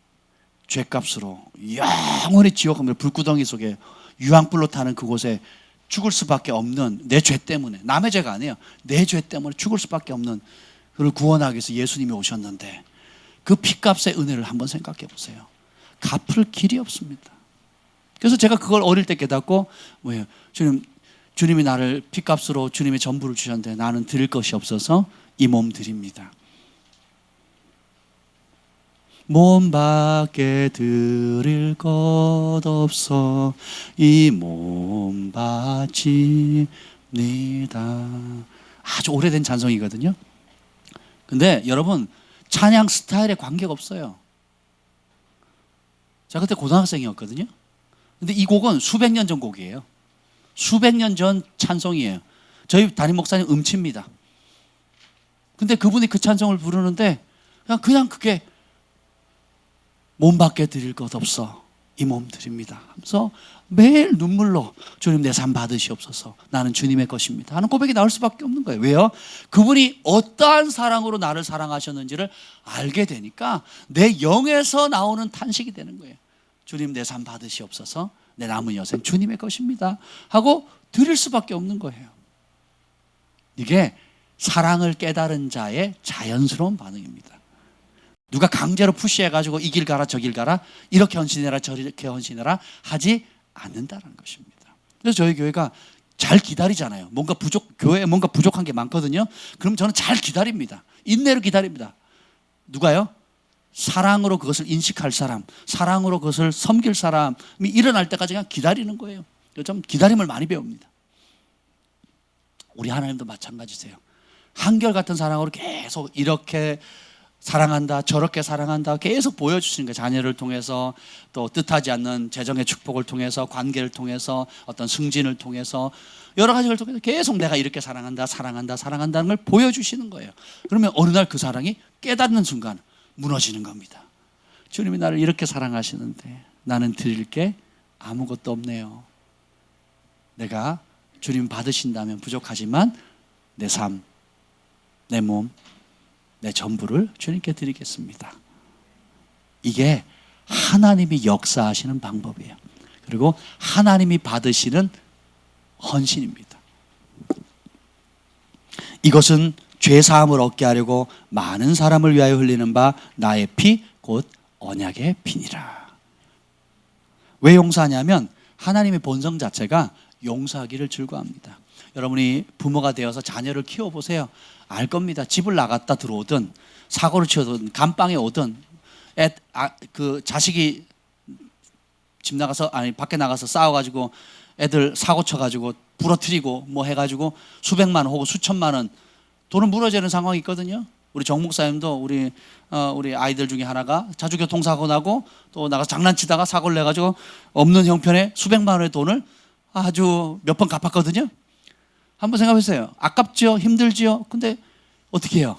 죄값으로 영원히 지옥하며 불구덩이 속에 유황불로 타는 그곳에 죽을 수밖에 없는, 내 죄 때문에, 남의 죄가 아니에요, 내 죄 때문에 죽을 수밖에 없는 그를 구원하기 위해서 예수님이 오셨는데, 그 피값의 은혜를 한번 생각해 보세요. 갚을 길이 없습니다. 그래서 제가 그걸 어릴 때 깨닫고, 뭐예요? 주님이 나를 피값으로 주님의 전부를 주셨는데 나는 드릴 것이 없어서 이 몸 드립니다. 몸밖에 드릴 것 없어 이 몸 바칩니다. 아주 오래된 찬송이거든요. 근데 여러분, 찬양 스타일에 관계가 없어요. 제가 그때 고등학생이었거든요. 근데 이 곡은 수백 년 전 곡이에요. 수백 년 전 찬송이에요. 저희 담임 목사님 음치입니다. 근데 그분이 그 찬송을 부르는데 그냥 그게 몸밖에 드릴 것 없어 이 몸 드립니다 하면서 매일 눈물로 주님 내 삶 받으시옵소서, 나는 주님의 것입니다 하는 고백이 나올 수밖에 없는 거예요. 왜요? 그분이 어떠한 사랑으로 나를 사랑하셨는지를 알게 되니까 내 영에서 나오는 탄식이 되는 거예요. 주님 내 삶 받으시옵소서, 내 남은 여생 주님의 것입니다 하고 드릴 수밖에 없는 거예요. 이게 사랑을 깨달은 자의 자연스러운 반응입니다. 누가 강제로 푸시해가지고 이 길 가라 저 길 가라, 이렇게 헌신해라 저렇게 헌신해라 하지 않는다는 것입니다. 그래서 저희 교회가 잘 기다리잖아요. 교회에 뭔가 부족한 게 많거든요. 그럼 저는 잘 기다립니다. 인내로 기다립니다. 누가요? 사랑으로 그것을 인식할 사람, 사랑으로 그것을 섬길 사람이 일어날 때까지 그냥 기다리는 거예요. 좀 기다림을 많이 배웁니다. 우리 하나님도 마찬가지세요. 한결같은 사랑으로 계속 이렇게 사랑한다 저렇게 사랑한다 계속 보여주시는 거예요. 자녀를 통해서, 또 뜻하지 않는 재정의 축복을 통해서, 관계를 통해서, 어떤 승진을 통해서, 여러 가지를 통해서 계속 내가 이렇게 사랑한다는 걸 보여주시는 거예요. 그러면 어느 날 그 사랑이 깨닫는 순간 무너지는 겁니다. 주님이 나를 이렇게 사랑하시는데 나는 드릴 게 아무것도 없네요. 내가 주님 받으신다면 부족하지만 내 삶, 내 몸, 내 전부를 주님께 드리겠습니다. 이게 하나님이 역사하시는 방법이에요. 그리고 하나님이 받으시는 헌신입니다. 이것은 죄사함을 얻게 하려고 많은 사람을 위하여 흘리는 바 나의 피 곧 언약의 피니라. 왜 용서하냐면 하나님의 본성 자체가 용서하기를 즐거워합니다. 여러분이 부모가 되어서 자녀를 키워보세요. 알 겁니다. 집을 나갔다 들어오든 사고를 치거든 감방에 오든 그 자식이 밖에 나가서 싸워가지고 애들 사고 쳐가지고 부러뜨리고 뭐 해가지고 수백만 원 혹은 수천만 원 돈을 물어주는 상황이 있거든요. 우리 정 목사님도 우리 아이들 중에 하나가 자주 교통사고 나고 또 나가서 장난치다가 사고를 내가지고 없는 형편에 수백만 원의 돈을 아주 몇 번 갚았거든요. 한번 생각해보세요. 아깝죠? 힘들죠? 근데 어떻게 해요?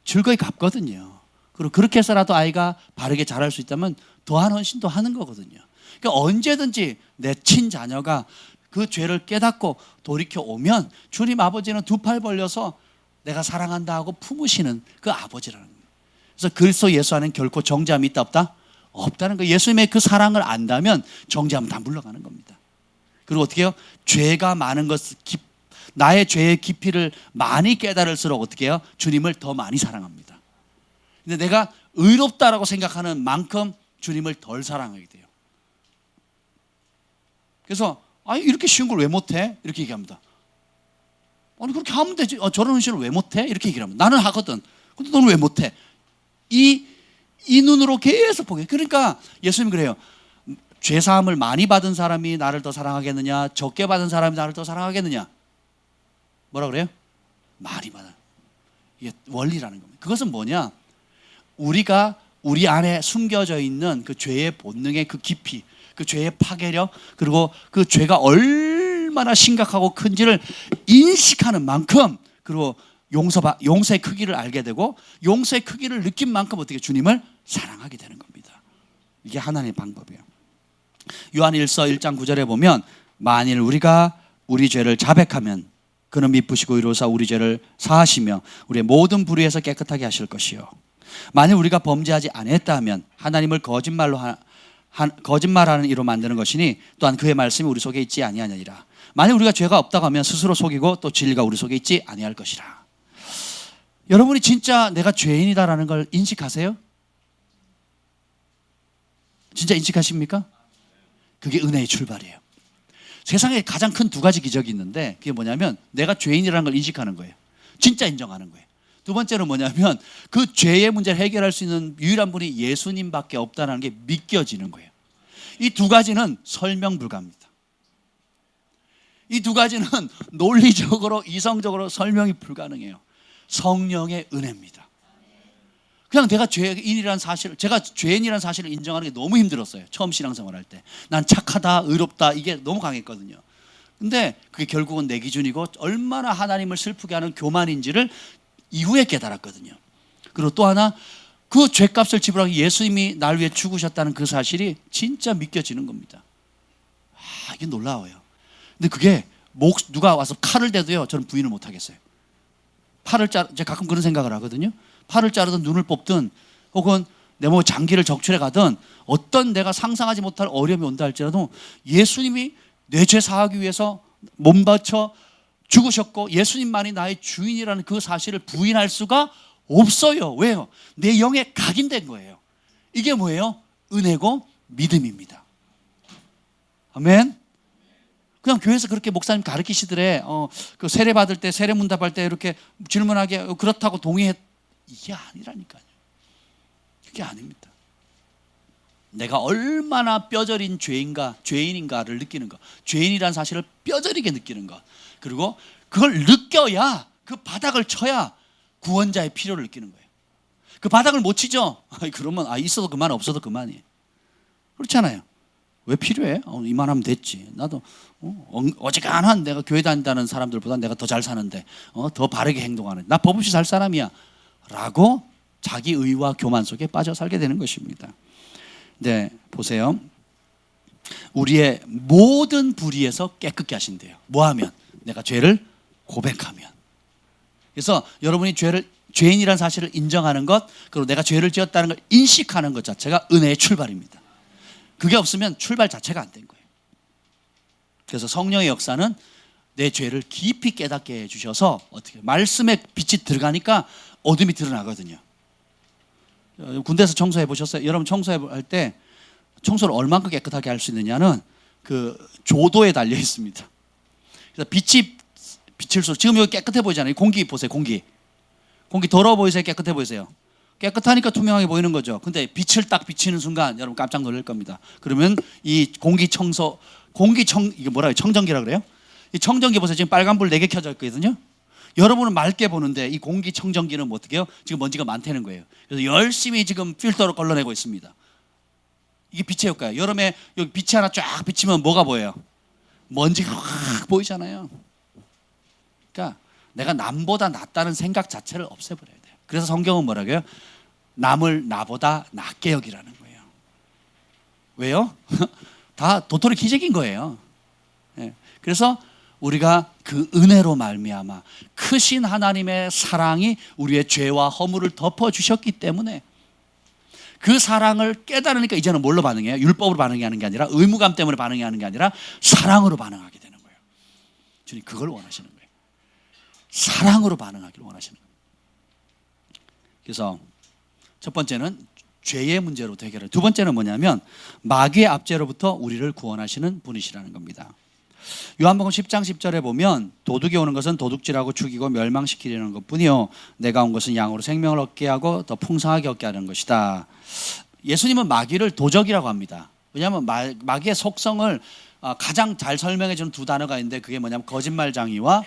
즐거이 갚거든요. 그리고 그렇게 해서라도 아이가 바르게 자랄 수 있다면 더한 헌신도 하는 거거든요. 그러니까 언제든지 내 친자녀가 그 죄를 깨닫고 돌이켜 오면 주님 아버지는 두 팔 벌려서 내가 사랑한다 하고 품으시는 그 아버지라는 거예요. 그래서 그리스도 예수 안에는 결코 정죄함이 있다 없다? 없다는 거예요. 예수님의 그 사랑을 안다면 정죄함은 다 물러가는 겁니다. 그리고 어떻게 해요? 죄가 많은 나의 죄의 깊이를 많이 깨달을수록 어떻게 해요? 주님을 더 많이 사랑합니다. 근데 내가 의롭다라고 생각하는 만큼 주님을 덜 사랑하게 돼요. 그래서 아니 이렇게 쉬운 걸 왜 못해? 이렇게 얘기합니다. 아니 그렇게 하면 되지. 저런 헌신을 왜 못해? 이렇게 얘기를 합니다. 나는 하거든. 근데 너는 왜 못해? 이 눈으로 계속 보게. 그러니까 예수님 그래요. 죄사함을 많이 받은 사람이 나를 더 사랑하겠느냐, 적게 받은 사람이 나를 더 사랑하겠느냐. 뭐라 그래요? 많이 받아. 이게 원리라는 겁니다. 그것은 뭐냐? 우리가 우리 안에 숨겨져 있는 그 죄의 본능의 그 깊이, 그 죄의 파괴력, 그리고 그 죄가 얼마나 심각하고 큰지를 인식하는 만큼, 그리고 용서의 크기를 알게 되고 용서의 크기를 느낀 만큼 어떻게 주님을 사랑하게 되는 겁니다. 이게 하나님의 방법이에요. 요한 1서 1장 9절에 보면 만일 우리가 우리 죄를 자백하면 그는 미쁘시고 의로우사 우리 죄를 사하시며 우리의 모든 불의에서 깨끗하게 하실 것이요 만일 우리가 범죄하지 아니했다 하면 하나님을 거짓말하는 이로 만드는 것이니 또한 그의 말씀이 우리 속에 있지 아니하느니라. 만일 우리가 죄가 없다고 하면 스스로 속이고 또 진리가 우리 속에 있지 아니할 것이라. 여러분이 진짜 내가 죄인이다라는 걸 인식하세요? 진짜 인식하십니까? 그게 은혜의 출발이에요. 세상에 가장 큰 두 가지 기적이 있는데 그게 뭐냐면 내가 죄인이라는 걸 인식하는 거예요. 진짜 인정하는 거예요. 두 번째는 뭐냐면 그 죄의 문제를 해결할 수 있는 유일한 분이 예수님밖에 없다는 게 믿겨지는 거예요. 이 두 가지는 설명 불가합니다. 이 두 가지는 논리적으로 이성적으로 설명이 불가능해요. 성령의 은혜입니다. 그냥 내가 죄인이라는 사실을, 제가 죄인이라는 사실을 인정하는 게 너무 힘들었어요. 처음 신앙생활 할 때. 난 착하다, 의롭다, 이게 너무 강했거든요. 근데 그게 결국은 내 기준이고 얼마나 하나님을 슬프게 하는 교만인지를 이후에 깨달았거든요. 그리고 또 하나, 그 죄값을 지불하기 예수님이 날 위해 죽으셨다는 그 사실이 진짜 믿겨지는 겁니다. 이게 놀라워요. 근데 그게 누가 와서 칼을 대도요, 저는 부인을 못 하겠어요. 제가 가끔 그런 생각을 하거든요. 팔을 자르든 눈을 뽑든 혹은 내 몸에 장기를 적출해 가든 어떤 내가 상상하지 못할 어려움이 온다 할지라도 예수님이 내 죄 사하기 위해서 몸 바쳐 죽으셨고 예수님만이 나의 주인이라는 그 사실을 부인할 수가 없어요. 왜요? 내 영에 각인된 거예요. 이게 뭐예요? 은혜고 믿음입니다. 아멘. 그냥 교회에서 그렇게 목사님 가르치시더래. 그 세례 받을 때, 세례 문답할 때 이렇게 질문하게 그렇다고 동의했. 이게 아니라니까요. 그게 아닙니다. 내가 얼마나 뼈저린 죄인인가를 느끼는 것, 죄인이라는 사실을 뼈저리게 느끼는 것, 그리고 그걸 느껴야, 그 바닥을 쳐야 구원자의 필요를 느끼는 거예요. 그 바닥을 못 치죠? 그러면 있어도 그만, 없어도 그만이에요. 그렇잖아요. 왜 필요해? 이만하면 됐지. 나도 어지간한 내가 교회 다닌다는 사람들보다 내가 더 잘 사는데, 더 바르게 행동하는, 나 법 없이 살 사람이야 라고 자기 의와 교만 속에 빠져 살게 되는 것입니다. 네, 보세요. 우리의 모든 불의에서 깨끗게 하신대요. 뭐하면? 내가 죄를 고백하면. 그래서 여러분이 죄인이라는 사실을 인정하는 것, 그리고 내가 죄를 지었다는 걸 인식하는 것 자체가 은혜의 출발입니다. 그게 없으면 출발 자체가 안 된 거예요. 그래서 성령의 역사는 내 죄를 깊이 깨닫게 해주셔서 어떻게 말씀에 빛이 들어가니까 어둠이 드러나거든요. 군대에서 청소해 보셨어요? 여러분 청소할 때 청소를 얼마큼 깨끗하게 할 수 있느냐는 그 조도에 달려 있습니다. 그래서 빛일수록 지금 여기 깨끗해 보이잖아요. 공기 보세요. 공기 더러워 보이세요? 깨끗해 보이세요? 깨끗하니까 투명하게 보이는 거죠. 근데 빛을 딱 비치는 순간 여러분 깜짝 놀랄 겁니다. 그러면 이 이게 뭐라고 청정기라 그래요? 이 청정기 보세요. 지금 빨간불 4개 켜져 있거든요. 여러분은 맑게 보는데 이 공기청정기는 뭐 어떻게 해요? 지금 먼지가 많다는 거예요. 그래서 열심히 지금 필터로 걸러내고 있습니다. 이게 빛의 효과예요. 여름에 여기 빛이 하나 쫙 비치면 뭐가 보여요? 먼지가 확 보이잖아요. 그러니까 내가 남보다 낫다는 생각 자체를 없애버려야 돼요. 그래서 성경은 뭐라고 해요? 남을 나보다 낫게 여기라는 거예요. 왜요? 다 도토리 기적인 거예요. 그래서 우리가 그 은혜로 말미암아 크신 하나님의 사랑이 우리의 죄와 허물을 덮어주셨기 때문에 그 사랑을 깨달으니까 이제는 뭘로 반응해요? 율법으로 반응하는 게 아니라, 의무감 때문에 반응하는 게 아니라 사랑으로 반응하게 되는 거예요. 주님 그걸 원하시는 거예요. 사랑으로 반응하기를 원하시는 거예요. 그래서 첫 번째는 죄의 문제로 해결해요. 두 번째는 뭐냐면 마귀의 압제로부터 우리를 구원하시는 분이시라는 겁니다. 요한복음 10장 10절에 보면 도둑이 오는 것은 도둑질하고 죽이고 멸망시키려는 것뿐이요 내가 온 것은 양으로 생명을 얻게 하고 더 풍성하게 얻게 하는 것이다. 예수님은 마귀를 도적이라고 합니다. 왜냐하면 마귀의 속성을 가장 잘 설명해 주는 두 단어가 있는데 그게 뭐냐면 거짓말장이와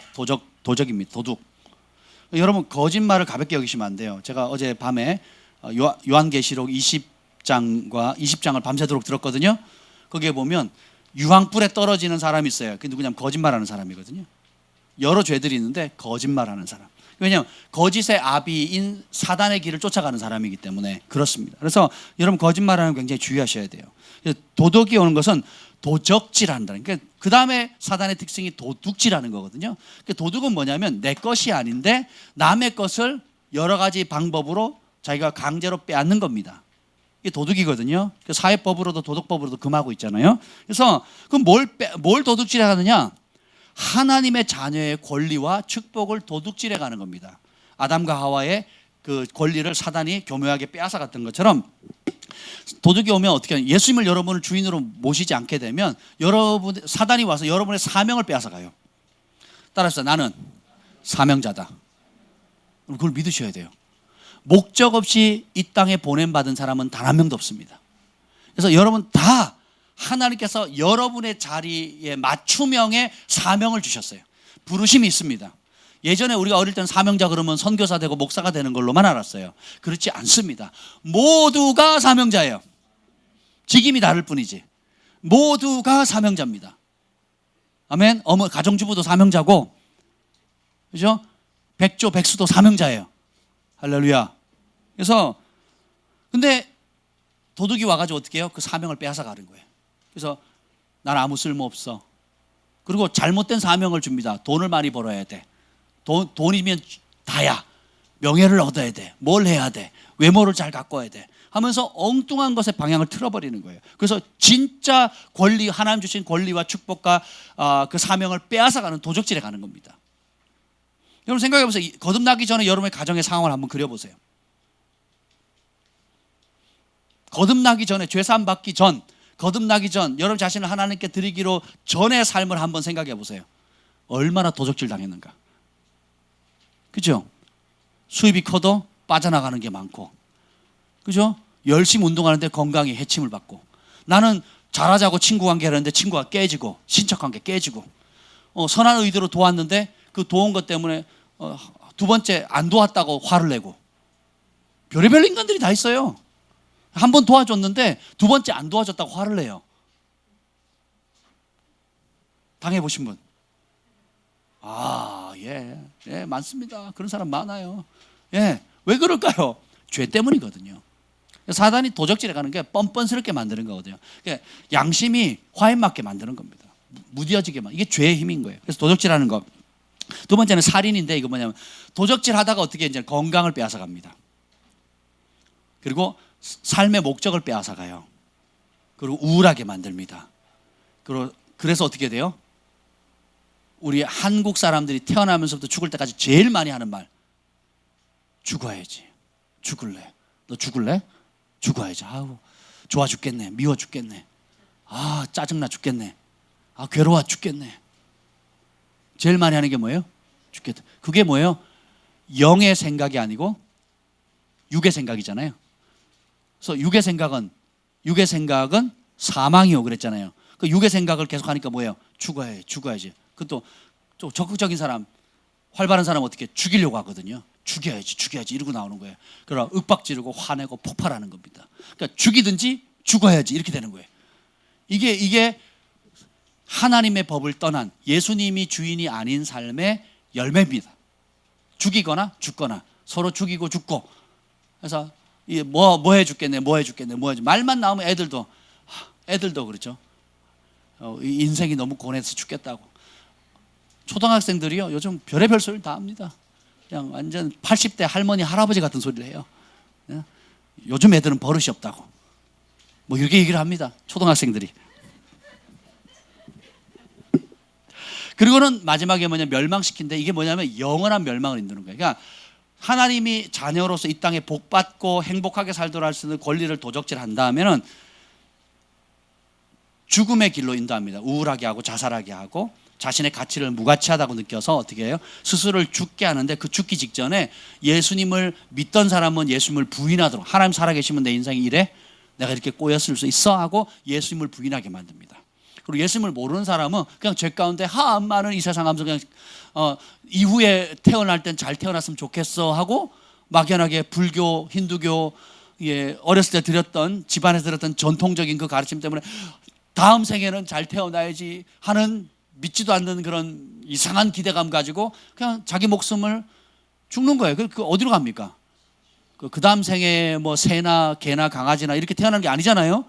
도적입니다. 도둑. 여러분 거짓말을 가볍게 여기시면 안 돼요. 제가 어제 밤에 요한계시록 20장을 밤새도록 들었거든요. 거기에 보면 유황불에 떨어지는 사람이 있어요. 그게 누구냐면 거짓말하는 사람이거든요. 여러 죄들이 있는데 거짓말하는 사람. 왜냐하면 거짓의 아비인 사단의 길을 쫓아가는 사람이기 때문에 그렇습니다. 그래서 여러분 거짓말하는 거 굉장히 주의하셔야 돼요. 도덕이 오는 것은 도적질한다는. 그러니까 그 다음에 사단의 특징이 도둑질하는 거거든요. 그러니까 도둑은 뭐냐면 내 것이 아닌데 남의 것을 여러 가지 방법으로 자기가 강제로 빼앗는 겁니다. 이게 도둑이거든요. 사회법으로도 도덕법으로도 금하고 있잖아요. 그래서 그럼 뭘 도둑질해 가느냐? 하나님의 자녀의 권리와 축복을 도둑질해 가는 겁니다. 아담과 하와의 그 권리를 사단이 교묘하게 빼앗아 갔던 것처럼 도둑이 오면 어떻게 하냐? 예수님을 여러분을 주인으로 모시지 않게 되면 사단이 와서 여러분의 사명을 빼앗아 가요. 따라서 나는 사명자다. 그걸 믿으셔야 돼요. 목적 없이 이 땅에 보냄받은 사람은 단 한 명도 없습니다. 그래서 여러분 다 하나님께서 여러분의 자리에 맞춤형의 사명을 주셨어요. 부르심이 있습니다. 예전에 우리가 어릴 때는 사명자 그러면 선교사 되고 목사가 되는 걸로만 알았어요. 그렇지 않습니다. 모두가 사명자예요. 직임이 다를 뿐이지 모두가 사명자입니다. 아멘. 가정주부도 사명자고, 그죠? 백조 백수도 사명자예요. 할렐루야. 그래서 근데 도둑이 와가지고 어떻게 해요? 그 사명을 빼앗아 가는 거예요. 그래서 난 아무 쓸모 없어. 그리고 잘못된 사명을 줍니다. 돈을 많이 벌어야 돼. 돈이면 다야. 명예를 얻어야 돼. 뭘 해야 돼. 외모를 잘 가꿔야 돼. 하면서 엉뚱한 것에 방향을 틀어버리는 거예요. 그래서 진짜 권리, 하나님 주신 권리와 축복과 그 사명을 빼앗아가는 도적질에 가는 겁니다. 여러분 생각해 보세요. 거듭나기 전에 여러분의 가정의 상황을 한번 그려보세요. 거듭나기 전에, 죄사함 받기 전, 거듭나기 전, 여러분 자신을 하나님께 드리기로 전의 삶을 한번 생각해 보세요. 얼마나 도적질 당했는가. 그죠? 수입이 커도 빠져나가는 게 많고, 그죠? 열심히 운동하는데 건강이 해침을 받고, 나는 잘하자고 친구 관계를 했는데 친구가 깨지고, 친척 관계 깨지고, 선한 의도로 도왔는데 그 도운 것 때문에 두 번째 안 도왔다고 화를 내고, 별의별 인간들이 다 있어요. 한 번 도와줬는데 두 번째 안 도와줬다고 화를 내요. 당해보신 분? 예, 많습니다. 그런 사람 많아요. 예, 왜 그럴까요? 죄 때문이거든요. 사단이 도적질해 가는 게 뻔뻔스럽게 만드는 거거든요. 그러니까 양심이 화해맞게 만드는 겁니다. 무뎌지게만. 이게 죄의 힘인 거예요. 그래서 도적질하는 거. 두 번째는 살인인데, 이거 뭐냐면 도적질하다가 어떻게 이제 건강을 빼앗아 갑니다. 그리고 삶의 목적을 빼앗아 가요. 그리고 우울하게 만듭니다. 그래서 어떻게 돼요? 우리 한국 사람들이 태어나면서부터 죽을 때까지 제일 많이 하는 말, 죽어야지. 죽을래. 너 죽을래? 죽어야지. 아우, 좋아 죽겠네. 미워 죽겠네. 아, 짜증나 죽겠네. 아, 괴로워 죽겠네. 제일 많이 하는 게 뭐예요? 죽겠다. 그게 뭐예요? 영의 생각이 아니고 육의 생각이잖아요. 그래서 육의 생각은 사망이요 그랬잖아요. 그 육의 생각을 계속 하니까 뭐예요? 죽어야지. 그것도 좀 적극적인 사람, 활발한 사람 어떻게 죽이려고 하거든요. 죽여야지 이러고 나오는 거예요. 그러나 윽박지르고 화내고 폭발하는 겁니다. 그러니까 죽이든지 죽어야지 이렇게 되는 거예요. 이게 하나님의 법을 떠난 예수님이 주인이 아닌 삶의 열매입니다. 죽이거나 죽거나, 서로 죽이고 죽고. 그래서 뭐 해죽겠네. 말만 나오면 애들도 그렇죠. 인생이 너무 고뇌해서 죽겠다고. 초등학생들이요 요즘 별의별 소리를 다 합니다. 그냥 완전 80대 할머니 할아버지 같은 소리를 해요. 요즘 애들은 버릇이 없다고 뭐 이렇게 얘기를 합니다. 초등학생들이. 그리고는 마지막에 멸망시킨데, 이게 뭐냐면 영원한 멸망을 이루는 거예요. 그러니까 하나님이 자녀로서 이 땅에 복받고 행복하게 살도록 할 수 있는 권리를 도적질한 다음에는 죽음의 길로 인도합니다. 우울하게 하고 자살하게 하고 자신의 가치를 무가치하다고 느껴서 어떻게 해요? 스스로를 죽게 하는데 그 죽기 직전에 예수님을 믿던 사람은 예수님을 부인하도록, 하나님 살아계시면 내 인생이 이래? 내가 이렇게 꼬였을 수 있어? 하고 예수님을 부인하게 만듭니다. 그리고 예수님을 모르는 사람은 그냥 죄 가운데 많은 이 세상 하면서 그냥 이후에 태어날 땐 잘 태어났으면 좋겠어 하고 막연하게 불교, 힌두교, 어렸을 때 들었던, 집안에서 들었던 전통적인 그 가르침 때문에 다음 생에는 잘 태어나야지 하는 믿지도 않는 그런 이상한 기대감 가지고 그냥 자기 목숨을 죽는 거예요. 그 어디로 갑니까? 그 다음 생에 뭐 새나 개나 강아지나 이렇게 태어나는 게 아니잖아요.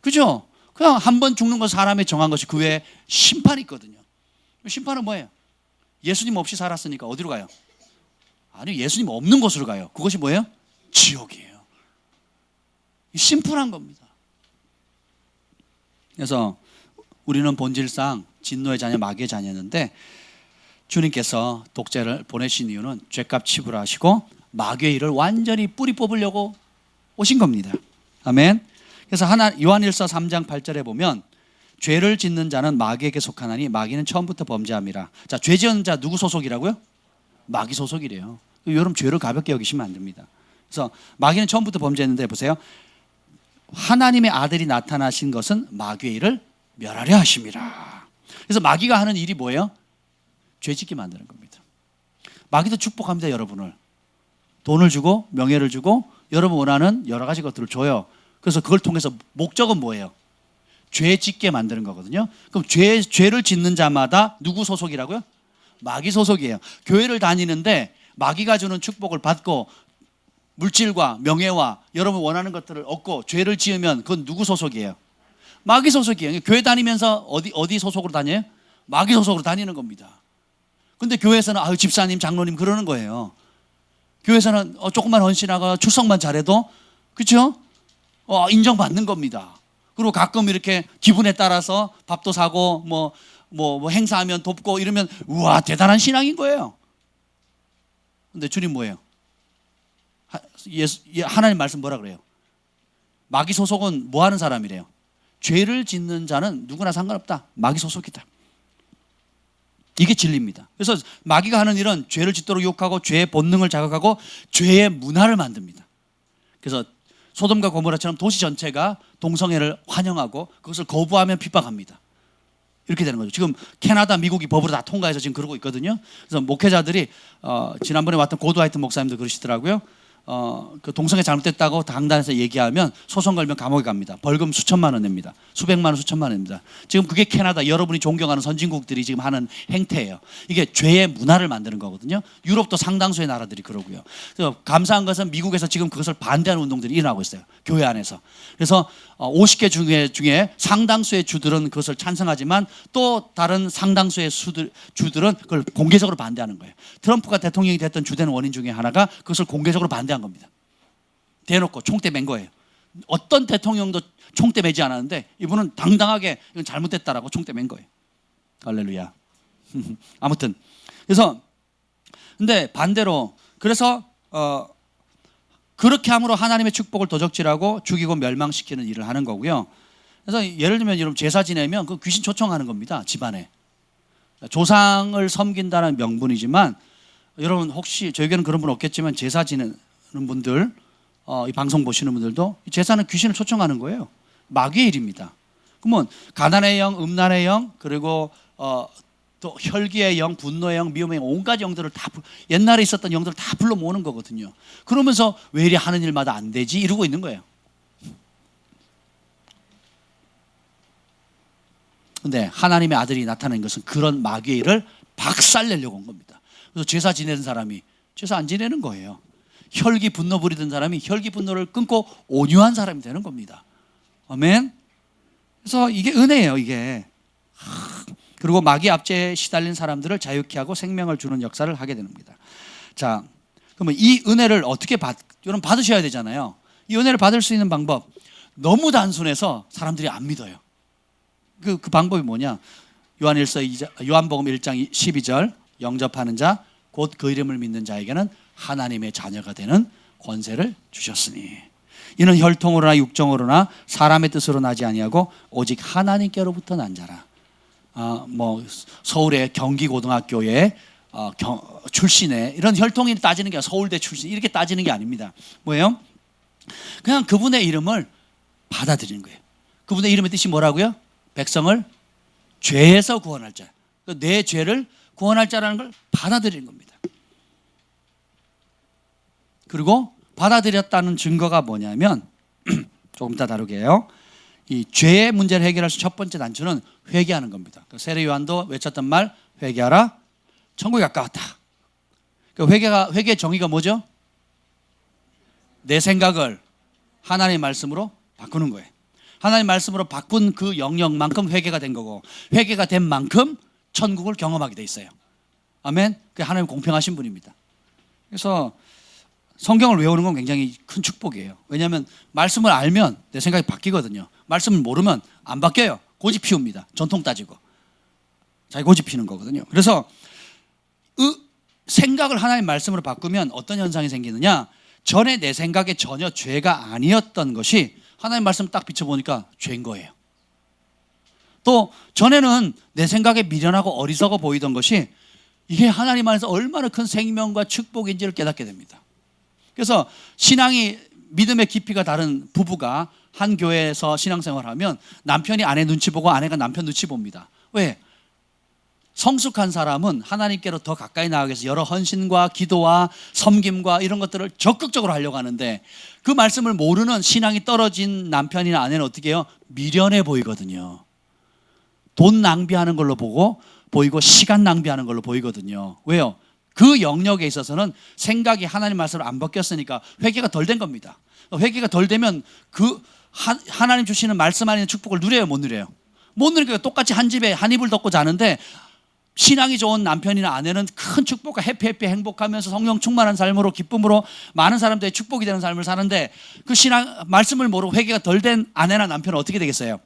그죠? 그냥 한 번 죽는 건 사람이 정한 것이 그 외에 심판이 있거든요. 심판은 뭐예요? 예수님 없이 살았으니까 어디로 가요? 아니, 예수님 없는 곳으로 가요. 그것이 뭐예요? 지옥이에요. 심플한 겁니다. 그래서 우리는 본질상 진노의 자녀, 마귀의 자녀였는데 주님께서 독자를 보내신 이유는 죄값 치부하시고 마귀의 일을 완전히 뿌리 뽑으려고 오신 겁니다. 아멘. 그래서 요한일서 3장 8절에 보면 죄를 짓는 자는 마귀에게 속하나니 마귀는 처음부터 범죄함이라. 자, 죄 지은 자 누구 소속이라고요? 마귀 소속이래요. 여러분 죄를 가볍게 여기시면 안 됩니다. 그래서 마귀는 처음부터 범죄했는데 보세요. 하나님의 아들이 나타나신 것은 마귀의 일을 멸하려 하심이라. 그래서 마귀가 하는 일이 뭐예요? 죄 짓게 만드는 겁니다. 마귀도 축복합니다. 여러분을 돈을 주고 명예를 주고 여러분 원하는 여러 가지 것들을 줘요. 그래서 그걸 통해서 목적은 뭐예요? 죄 짓게 만드는 거거든요. 그럼 죄를 짓는 자마다 누구 소속이라고요? 마귀 소속이에요. 교회를 다니는데 마귀가 주는 축복을 받고 물질과 명예와 여러분 원하는 것들을 얻고 죄를 지으면 그건 누구 소속이에요? 마귀 소속이에요. 교회 다니면서 어디 소속으로 다녀요? 마귀 소속으로 다니는 겁니다. 근데 교회에서는 집사님, 장로님 그러는 거예요. 교회에서는 조금만 헌신하고 출석만 잘해도 그렇죠? 인정받는 겁니다. 그리고 가끔 이렇게 기분에 따라서 밥도 사고 뭐 행사하면 돕고 이러면 우와 대단한 신앙인 거예요. 근데 주님 뭐예요? 하나님 말씀 뭐라 그래요? 마귀 소속은 뭐 하는 사람이래요? 죄를 짓는 자는 누구나 상관없다. 마귀 소속이다. 이게 진리입니다. 그래서 마귀가 하는 일은 죄를 짓도록 유혹하고 죄의 본능을 자극하고 죄의 문화를 만듭니다. 그래서 소돔과 고모라처럼 도시 전체가 동성애를 환영하고 그것을 거부하면 핍박합니다. 이렇게 되는 거죠. 지금 캐나다, 미국이 법으로 다 통과해서 지금 그러고 있거든요. 그래서 목회자들이 지난번에 왔던 고드와이트 목사님도 그러시더라고요. 그 동성애 잘못됐다고 강단에서 얘기하면 소송 걸면 감옥에 갑니다. 벌금 수천만 원 냅니다. 수백만 원, 수천만 원입니다. 지금 그게 캐나다, 여러분이 존경하는 선진국들이 지금 하는 행태예요. 이게 죄의 문화를 만드는 거거든요. 유럽도 상당수의 나라들이 그러고요. 그래서 감사한 것은 미국에서 지금 그것을 반대하는 운동들이 일어나고 있어요. 교회 안에서. 그래서 50개 중에 상당수의 주들은 그것을 찬성하지만 또 다른 상당수의 주들은 그걸 공개적으로 반대하는 거예요. 트럼프가 대통령이 됐던 주된 원인 중에 하나가 그것을 공개적으로 반대한 겁니다. 대놓고 총대 맨 거예요. 어떤 대통령도 총대 매지 않았는데 이분은 당당하게 이건 잘못됐다라고 총대 맨 거예요. 할렐루야. 아무튼 그래서 근데 반대로 그래서 그렇게 함으로 하나님의 축복을 도적질하고 죽이고 멸망시키는 일을 하는 거고요. 그래서 예를 들면 여러분 제사 지내면 그 귀신 초청하는 겁니다. 집안에. 조상을 섬긴다는 명분이지만 여러분 혹시 저에게는 그런 분 없겠지만 제사 지내는 분들 이 방송 보시는 분들도 제사는 귀신을 초청하는 거예요. 마귀의 일입니다. 그러면 가난의 영, 음란의 영 그리고 또 혈기의 영, 분노의 영, 미움의 영 온갖 영들을 다 옛날에 있었던 영들을 다 불러 모으는 거거든요. 그러면서 왜 이리 하는 일마다 안 되지? 이러고 있는 거예요. 근데 하나님의 아들이 나타나는 것은 그런 마귀의 일을 박살내려고 온 겁니다. 그래서 제사 지내는 사람이 제사 안 지내는 거예요. 혈기 분노 부리던 사람이 혈기 분노를 끊고 온유한 사람이 되는 겁니다. 아멘. 그래서 이게 은혜예요. 이게. 그리고 마귀 압제에 시달린 사람들을 자유케 하고 생명을 주는 역사를 하게 됩니다. 자, 그러면 이 은혜를 어떻게 여러분 받으셔야 되잖아요. 이 은혜를 받을 수 있는 방법 너무 단순해서 사람들이 안 믿어요. 그 방법이 뭐냐? 요한복음 1장 12절 영접하는 자 곧 그 이름을 믿는 자에게는 하나님의 자녀가 되는 권세를 주셨으니 이는 혈통으로나 육정으로나 사람의 뜻으로 나지 아니하고 오직 하나님께로부터 난 자라. 서울의 경기고등학교의 출신의 이런 혈통이 따지는 게 아니라 서울대 출신 이렇게 따지는 게 아닙니다. 뭐예요? 그냥 그분의 이름을 받아들이는 거예요. 그분의 이름의 뜻이 뭐라고요? 백성을 죄에서 구원할 자. 내 죄를 구원할 자라는 걸 받아들이는 겁니다. 그리고 받아들였다는 증거가 뭐냐면 조금 이따 다루게요. 이 죄의 문제를 해결할 수 첫 번째 단추는 회개하는 겁니다. 세례 요한도 외쳤던 말 회개하라 천국이 가까웠다. 회개의 정의가 뭐죠? 내 생각을 하나님의 말씀으로 바꾸는 거예요. 하나님 말씀으로 바꾼 그 영역만큼 회개가 된 거고 회개가 된 만큼 천국을 경험하게 돼 있어요. 아멘. 그게 하나님 공평하신 분입니다. 그래서 성경을 외우는 건 굉장히 큰 축복이에요. 왜냐하면 말씀을 알면 내 생각이 바뀌거든요. 말씀을 모르면 안 바뀌어요. 고집 피웁니다. 전통 따지고 자기 고집 피는 거거든요. 그래서 생각을 하나님 말씀으로 바꾸면 어떤 현상이 생기느냐, 전에 내 생각에 전혀 죄가 아니었던 것이 하나님 말씀 딱 비춰보니까 죄인 거예요. 또 전에는 내 생각에 미련하고 어리석어 보이던 것이 이게 하나님 안에서 얼마나 큰 생명과 축복인지를 깨닫게 됩니다. 그래서 신앙이 믿음의 깊이가 다른 부부가 한 교회에서 신앙생활하면 남편이 아내 눈치 보고 아내가 남편 눈치 봅니다. 왜? 성숙한 사람은 하나님께로 더 가까이 나가기 위해서 여러 헌신과 기도와 섬김과 이런 것들을 적극적으로 하려고 하는데 그 말씀을 모르는 신앙이 떨어진 남편이나 아내는 어떻게 해요? 미련해 보이거든요. 돈 낭비하는 걸로 보이고 시간 낭비하는 걸로 보이거든요. 왜요? 그 영역에 있어서는 생각이 하나님 말씀을 안 바뀌었으니까 회개가 덜 된 겁니다. 회개가 덜 되면 그 하나님 주시는 말씀 안에 있는 축복을 누려요, 못 누려요? 못 누리니까 똑같이 한 집에 한 이불 덮고 자는데 신앙이 좋은 남편이나 아내는 큰 축복과 해피 행복하면서 성령 충만한 삶으로 기쁨으로 많은 사람들의 축복이 되는 삶을 사는데 그 신앙 말씀을 모르고 회개가 덜 된 아내나 남편은 어떻게 되겠어요?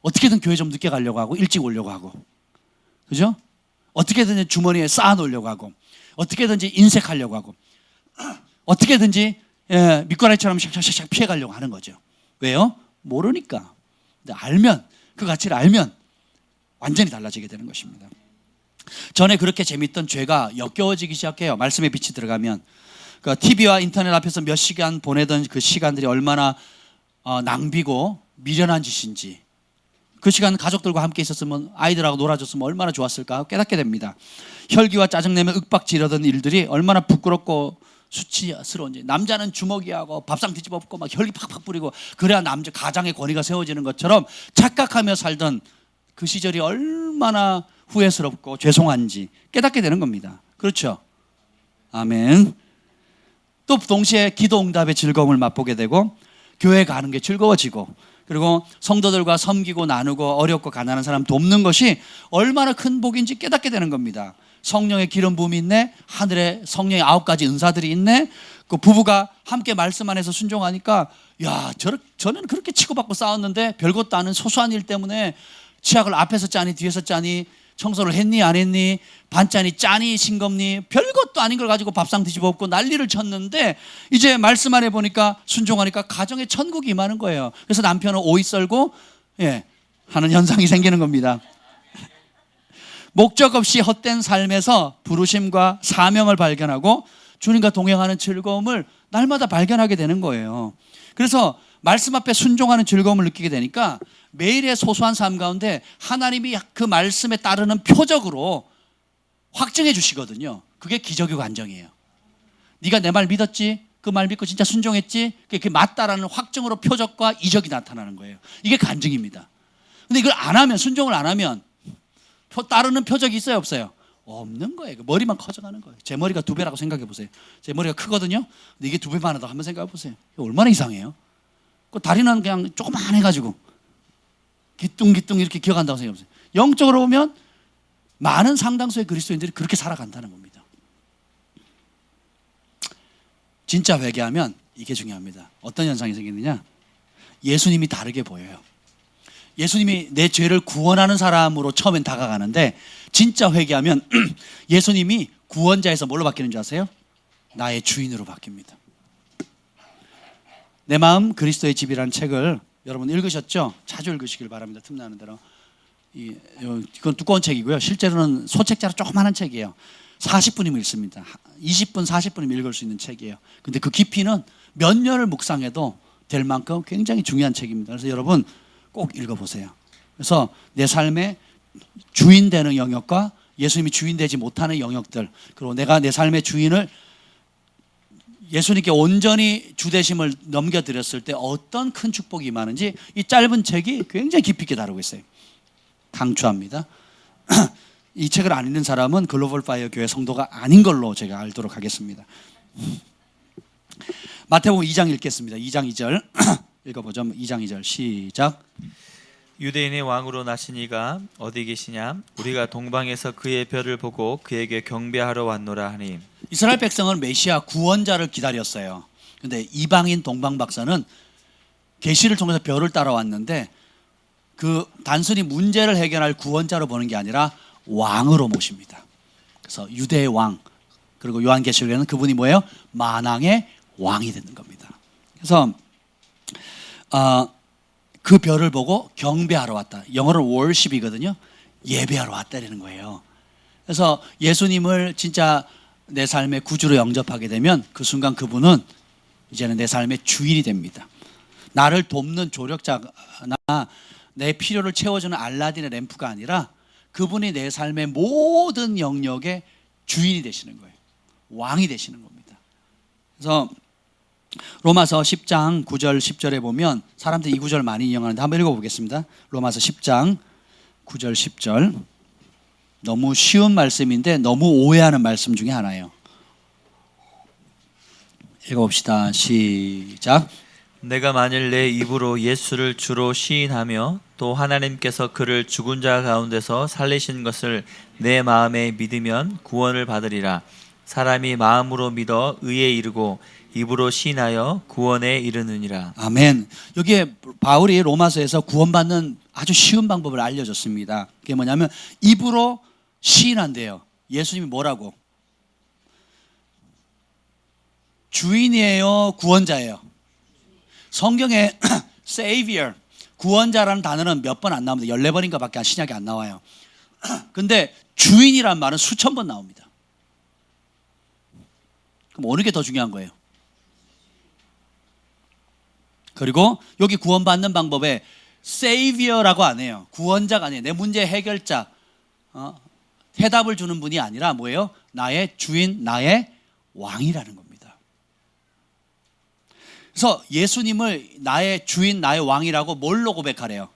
어떻게든 교회 좀 늦게 가려고 하고 일찍 오려고 하고, 그죠? 어떻게든지 주머니에 쌓아 놓으려고 하고, 어떻게든지 인색하려고 하고, 어떻게든지 밑가락처럼 샥샥샥 피해가려고 하는 거죠. 왜요? 모르니까. 근데 알면, 그 가치를 알면 완전히 달라지게 되는 것입니다. 전에 그렇게 재밌던 죄가 역겨워지기 시작해요. 말씀의 빛이 들어가면. 그러니까 TV와 인터넷 앞에서 몇 시간 보내던 그 시간들이 얼마나 낭비고 미련한 짓인지, 그 시간 가족들과 함께 있었으면, 아이들하고 놀아줬으면 얼마나 좋았을까 깨닫게 됩니다. 혈기와 짜증내며 윽박지르던 일들이 얼마나 부끄럽고 수치스러운지. 남자는 주먹이하고 밥상 뒤집어엎고 막 혈기 팍팍 뿌리고 그래야 남자 가장의 권위가 세워지는 것처럼 착각하며 살던 그 시절이 얼마나 후회스럽고 죄송한지 깨닫게 되는 겁니다. 그렇죠? 아멘. 또 동시에 기도 응답의 즐거움을 맛보게 되고 교회 가는 게 즐거워지고, 그리고 성도들과 섬기고 나누고 어렵고 가난한 사람 돕는 것이 얼마나 큰 복인지 깨닫게 되는 겁니다. 성령의 기름 부음이 있네, 하늘에 성령의 9가지 은사들이 있네, 그 부부가 함께 말씀 안에서 순종하니까 야, 저는 그렇게 치고받고 싸웠는데 별것도 아닌 소소한 일 때문에 치약을 앞에서 짜니 뒤에서 짜니, 청소를 했니 안 했니, 반짜니 짜니 싱겁니, 별것도 아닌 걸 가지고 밥상 뒤집어엎고 난리를 쳤는데 이제 말씀 안에 보니까 순종하니까 가정에 천국이 임하는 거예요. 그래서 남편은 오이 썰고 하는 현상이 생기는 겁니다. 목적 없이 헛된 삶에서 부르심과 사명을 발견하고 주님과 동행하는 즐거움을 날마다 발견하게 되는 거예요. 그래서 말씀 앞에 순종하는 즐거움을 느끼게 되니까 매일의 소소한 삶 가운데 하나님이 그 말씀에 따르는 표적으로 확증해 주시거든요. 그게 기적이고 안정이에요. 네가 내 말 믿었지? 그 말 믿고 진짜 순종했지? 그게 맞다라는 확증으로 표적과 이적이 나타나는 거예요. 이게 간증입니다. 근데 이걸 안 하면, 순종을 안 하면 따르는 표적이 있어요, 없어요? 없는 거예요. 머리만 커져가는 거예요. 제 머리가 2배라고 생각해 보세요. 제 머리가 크거든요. 근데 이게 2배만 하다고 한번 생각해 보세요. 얼마나 이상해요? 그 다리는 그냥 조그만 해가지고 기뚱기뚱 이렇게 기어간다고 생각해 보세요. 영적으로 보면 많은 상당수의 그리스도인들이 그렇게 살아간다는 겁니다. 진짜 회개하면 이게 중요합니다. 어떤 현상이 생기느냐? 예수님이 다르게 보여요. 예수님이 내 죄를 구원하는 사람으로 처음엔 다가가는데 진짜 회개하면 예수님이 구원자에서 뭘로 바뀌는 줄 아세요? 나의 주인으로 바뀝니다. 내 마음 그리스도의 집이라는 책을 여러분 읽으셨죠? 자주 읽으시길 바랍니다. 틈나는 대로. 이건 두꺼운 책이고요. 실제로는 소책자로 조그마한 책이에요. 40분이면 읽습니다. 20분, 40분이면 읽을 수 있는 책이에요. 근데 그 깊이는 몇 년을 묵상해도 될 만큼 굉장히 중요한 책입니다. 그래서 여러분 꼭 읽어보세요. 그래서 내 삶의 주인 되는 영역과 예수님이 주인 되지 못하는 영역들, 그리고 내가 내 삶의 주인을 예수님께 온전히 주대심을 넘겨드렸을 때 어떤 큰 축복이 임하는지 이 짧은 책이 굉장히 깊이 있게 다루고 있어요. 강추합니다. 이 책을 안 읽는 사람은 글로벌 파이어 교회 성도가 아닌 걸로 제가 알도록 하겠습니다. 마태복음 2장 읽겠습니다. 2장 2절 읽어보죠. 2장 2절 시작. 유대인의 왕으로 나신 이가 어디 계시냐? 우리가 동방에서 그의 별을 보고 그에게 경배하러 왔노라 하니. 이스라엘 백성은 메시아 구원자를 기다렸어요. 그런데 이방인 동방 박사는 계시를 통해서 별을 따라왔는데 그 단순히 문제를 해결할 구원자로 보는 게 아니라 왕으로 모십니다. 그래서 유대의 왕, 그리고 요한계시록에는 그분이 뭐예요? 만왕의 왕이 되는 겁니다. 그래서 그 별을 보고 경배하러 왔다. 영어로 worship이거든요. 예배하러 왔다는 거예요. 그래서 예수님을 진짜 내 삶의 구주로 영접하게 되면 그 순간 그분은 이제는 내 삶의 주인이 됩니다. 나를 돕는 조력자나 내 필요를 채워주는 알라딘의 램프가 아니라 그분이 내 삶의 모든 영역의 주인이 되시는 거예요. 왕이 되시는 겁니다. 그래서 로마서 10장 9절 10절에 보면 사람들이 이 구절 많이 인용하는데 한번 읽어보겠습니다. 로마서 10장 9절 10절 너무 쉬운 말씀인데 너무 오해하는 말씀 중에 하나예요. 읽어봅시다. 시작. 내가 만일 내 입으로 예수를 주로 시인하며 또 하나님께서 그를 죽은 자 가운데서 살리신 것을 내 마음에 믿으면 구원을 받으리라. 사람이 마음으로 믿어 의에 이르고 입으로 시인하여 구원에 이르느니라. 아멘. 여기에 바울이 로마서에서 구원받는 아주 쉬운 방법을 알려줬습니다. 그게 뭐냐면 입으로 시인한대요. 예수님이 뭐라고? 주인이에요? 구원자예요? 성경에 Savior, 구원자라는 단어는 몇 번 안 나옵니다. 14번인가 밖에 신약에 안 나와요. 근데 주인이란 말은 수천 번 나옵니다. 그럼 어느 게 더 중요한 거예요? 그리고 여기 구원받는 방법에 Savior라고 안 해요. 구원자가 아니에요. 내 문제 해결자, 해답을 주는 분이 아니라 뭐예요? 나의 주인, 나의 왕이라는 겁니다. 그래서 예수님을 나의 주인, 나의 왕이라고 뭘로 고백하래요?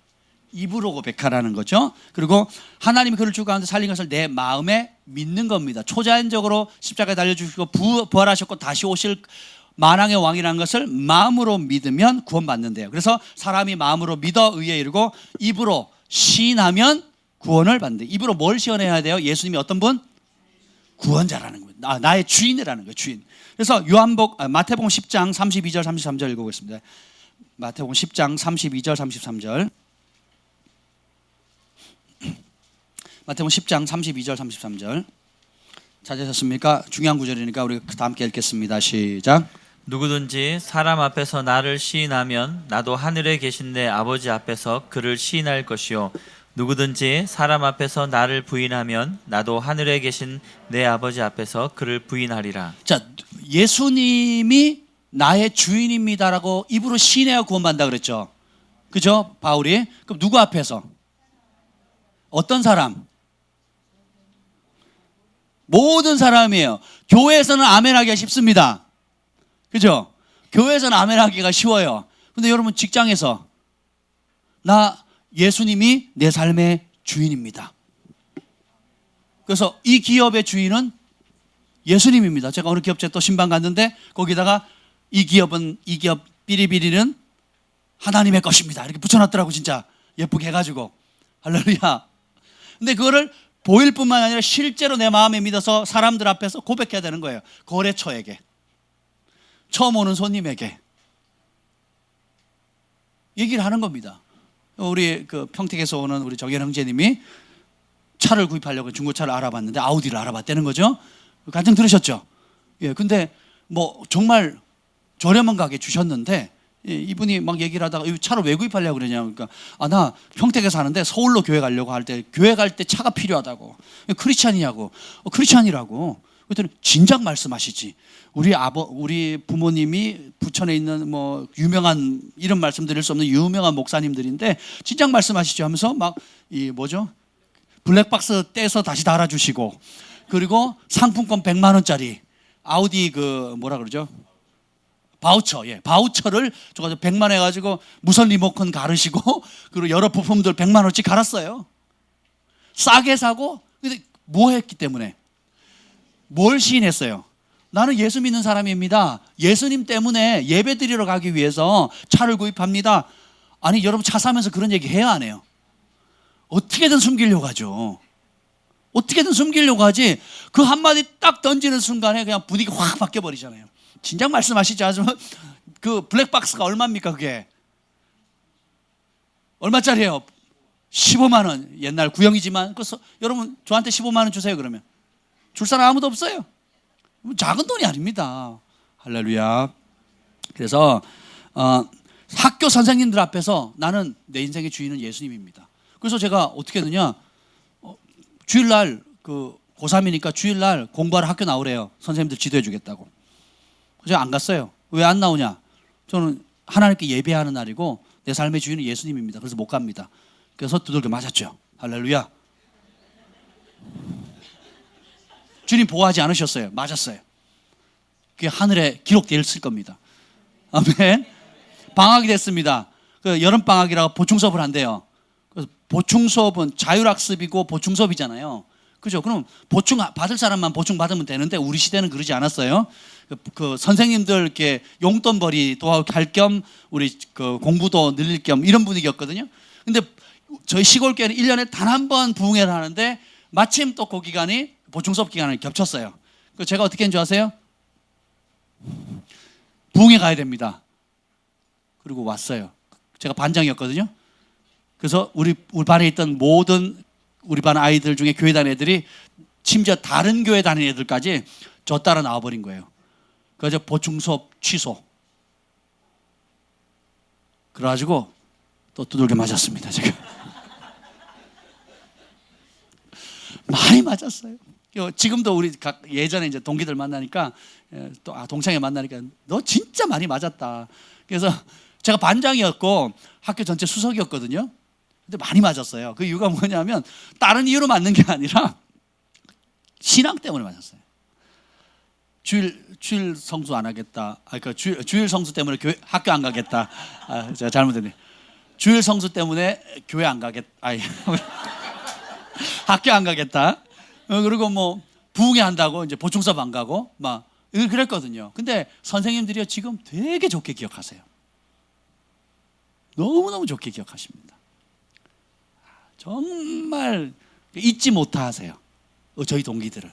입으로 고백하라는 거죠. 그리고 하나님이 그를 죽은 가운데 살린 것을 내 마음에 믿는 겁니다. 초자연적으로 십자가에 달려주시고 부활하셨고 다시 오실 만왕의 왕이라는 것을 마음으로 믿으면 구원받는데요. 그래서 사람이 마음으로 믿어 의에 이르고 입으로 시인하면 구원을 받는데, 입으로 뭘 시인해야 돼요? 예수님이 어떤 분? 구원자라는 거예요. 나의 주인이라는 거예요. 주인. 그래서 마태복음 10장 32절 33절 읽어보겠습니다. 마태복음 10장 32절 33절. 마태복음 10장 32절 33절 찾으셨습니까? 중요한 구절이니까 우리 다 함께 읽겠습니다. 시작. 누구든지 사람 앞에서 나를 시인하면 나도 하늘에 계신 내 아버지 앞에서 그를 시인할 것이요 누구든지 사람 앞에서 나를 부인하면 나도 하늘에 계신 내 아버지 앞에서 그를 부인하리라. 자, 예수님이 나의 주인입니다라고 입으로 시인해야 구원받는다 그랬죠. 그죠? 바울이. 그럼 누구 앞에서? 어떤 사람? 모든 사람이에요. 교회에서는 아멘하기가 쉽습니다. 그죠? 교회에서는 아멘하기가 쉬워요. 근데 여러분 직장에서 나 예수님이 내 삶의 주인입니다. 그래서 이 기업의 주인은 예수님입니다. 제가 어느 기업체 또 신방 갔는데 거기다가 이 기업 삐리삐리는 하나님의 것입니다. 이렇게 붙여놨더라고. 진짜 예쁘게 해가지고. 할렐루야. 근데 그거를 보일 뿐만 아니라 실제로 내 마음에 믿어서 사람들 앞에서 고백해야 되는 거예요. 거래처에게, 처음 오는 손님에게 얘기를 하는 겁니다. 우리 그 평택에서 오는 우리 정현 형제님이 차를 구입하려고 중고차를 알아봤는데 아우디를 알아봤다는 거죠. 간증 들으셨죠? 예, 근데 뭐 정말 저렴한 가격에 주셨는데 이분이 막 얘기를 하다가 이 차를 왜 구입하려고 그러냐. 그러니까 나 평택에 사는데 서울로 교회 가려고 할 때 교회 갈 때 차가 필요하다고. 크리스찬이냐고. 크리스찬이라고. 그랬더니 진작 말씀하시지. 우리 부모님이 부천에 있는 뭐 유명한 이름 말씀드릴 수 없는 유명한 목사님들인데 진작 말씀하시죠 하면서 막 이 뭐죠? 블랙박스 떼서 다시 달아주시고 그리고 상품권 100만 원짜리 아우디 그 뭐라 그러죠? 바우처, 예, 바우처를 저거 100만 원 해가지고 무선 리모컨 가르시고 그리고 여러 부품들 100만 원어치 갈았어요. 싸게 사고 근데 뭐 했기 때문에 뭘 시인했어요? 나는 예수 믿는 사람입니다. 예수님 때문에 예배 드리러 가기 위해서 차를 구입합니다. 아니 여러분 차 사면서 그런 얘기 해야 안 해요? 어떻게든 숨기려고 하죠. 어떻게든 숨기려고 하지 그 한마디 딱 던지는 순간에 그냥 분위기 확 바뀌어버리잖아요. 진작 말씀하시지 않으면 그 블랙박스가 얼마입니까 그게? 얼마짜리예요? 15만 원. 옛날 구형이지만 그래서 여러분 저한테 15만 원 주세요 그러면. 줄 사람 아무도 없어요. 작은 돈이 아닙니다. 할렐루야. 그래서 학교 선생님들 앞에서 나는 내 인생의 주인은 예수님입니다. 그래서 제가 어떻게 했느냐 주일날 그 고3이니까 주일날 공부하러 학교 나오래요. 선생님들 지도해 주겠다고. 제가 안 갔어요. 왜 안 나오냐? 저는 하나님께 예배하는 날이고 내 삶의 주인은 예수님입니다. 그래서 못 갑니다. 그래서 두들겨 맞았죠. 할렐루야. 주님 보호하지 않으셨어요. 맞았어요. 그게 하늘에 기록되어 있을 겁니다. 아멘. 방학이 됐습니다. 그 여름방학이라고 보충수업을 한대요. 그래서 보충수업은 자율학습이고 보충수업이잖아요. 그죠? 그럼 보충 받을 사람만 보충 받으면 되는데 우리 시대는 그러지 않았어요. 그 선생님들 이렇게 용돈벌이도 할 겸 우리 그 공부도 늘릴 겸 이런 분위기였거든요. 근데 저희 시골 교회는 1년에 단 한 번 부흥회를 하는데 마침 또 그 기간이 보충수업 기간을 겹쳤어요. 그래서 제가 어떻게 했는 줄 아세요? 부흥회 가야 됩니다. 그리고 왔어요. 제가 반장이었거든요. 그래서 우리 반에 있던 모든 우리 반 아이들 중에 교회 다니는 애들이 심지어 다른 교회 다니는 애들까지 저 따라 나와버린 거예요. 그래서 보충수업 취소. 그래가지고 또 두들겨 맞았습니다. 제가 많이 맞았어요. 지금도 우리 예전에 이제 동기들 만나니까 또 동창회 만나니까 너 진짜 많이 맞았다. 그래서 제가 반장이었고 학교 전체 수석이었거든요. 근데 많이 맞았어요. 그 이유가 뭐냐면 다른 이유로 맞는 게 아니라 신앙 때문에 맞았어요. 주일 성수 안 하겠다. 그러니까 주일 성수 때문에 학교 안 가겠다. 제가 잘못했네. 주일 성수 때문에 교회 안 가겠다. 학교 안 가겠다. 그리고 뭐 부흥회 한다고 이제 보충수업 안 가고 막 그랬거든요. 근데 선생님들이 지금 되게 좋게 기억하세요. 너무너무 좋게 기억하십니다. 정말 잊지 못하세요. 저희 동기들을.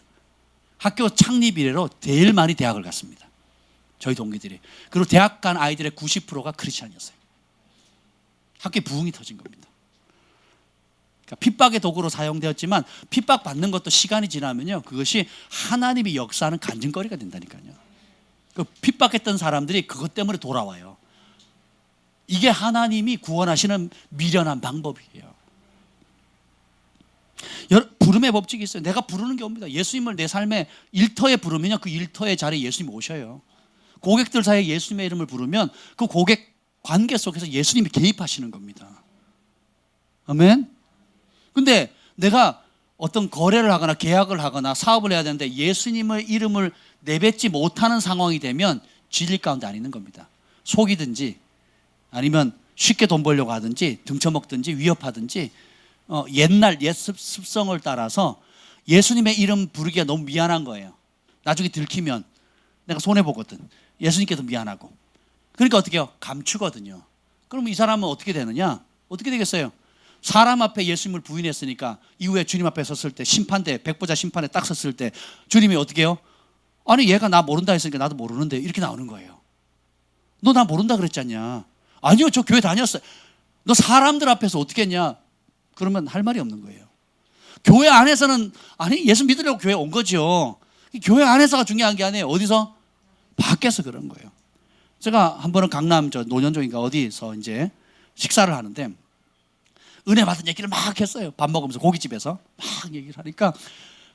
학교 창립 이래로 제일 많이 대학을 갔습니다. 저희 동기들이. 그리고 대학 간 아이들의 90%가 크리스찬이었어요. 학교에 부흥이 터진 겁니다. 그러니까 핍박의 도구로 사용되었지만 핍박받는 것도 시간이 지나면요 그것이 하나님이 역사하는 간증거리가 된다니까요. 그 핍박했던 사람들이 그것 때문에 돌아와요. 이게 하나님이 구원하시는 미련한 방법이에요. 부름의 법칙이 있어요. 내가 부르는 게 옵니다. 예수님을 내 삶의 일터에 부르면요 그 일터의 자리에 예수님이 오셔요. 고객들 사이에 예수님의 이름을 부르면 그 고객 관계 속에서 예수님이 개입하시는 겁니다. 아멘. 근데 내가 어떤 거래를 하거나 계약을 하거나 사업을 해야 되는데 예수님의 이름을 내뱉지 못하는 상황이 되면 진리 가운데 안 있는 겁니다. 속이든지 아니면 쉽게 돈 벌려고 하든지 등쳐먹든지 위협하든지 옛날 옛 습성을 따라서 예수님의 이름 부르기가 너무 미안한 거예요. 나중에 들키면 내가 손해보거든. 예수님께도 미안하고. 그러니까 어떻게 해요? 감추거든요. 그러면 이 사람은 어떻게 되느냐? 어떻게 되겠어요? 사람 앞에 예수님을 부인했으니까 이후에 주님 앞에 섰을 때 심판대 백보자 심판에 딱 섰을 때 주님이 어떻게 해요? 아니 얘가 나 모른다 했으니까 나도 모르는데 이렇게 나오는 거예요. 너 나 모른다 그랬잖냐? 아니요 저 교회 다녔어요. 너 사람들 앞에서 어떻게 했냐? 그러면 할 말이 없는 거예요. 교회 안에서는 아니 예수 믿으려고 교회 온 거죠. 교회 안에서가 중요한 게 아니에요. 어디서? 밖에서 그런 거예요. 제가 한 번은 강남 노년동인가 어디서 이제 식사를 하는데 은혜 받은 얘기를 막 했어요. 밥 먹으면서 고깃집에서 막 얘기를 하니까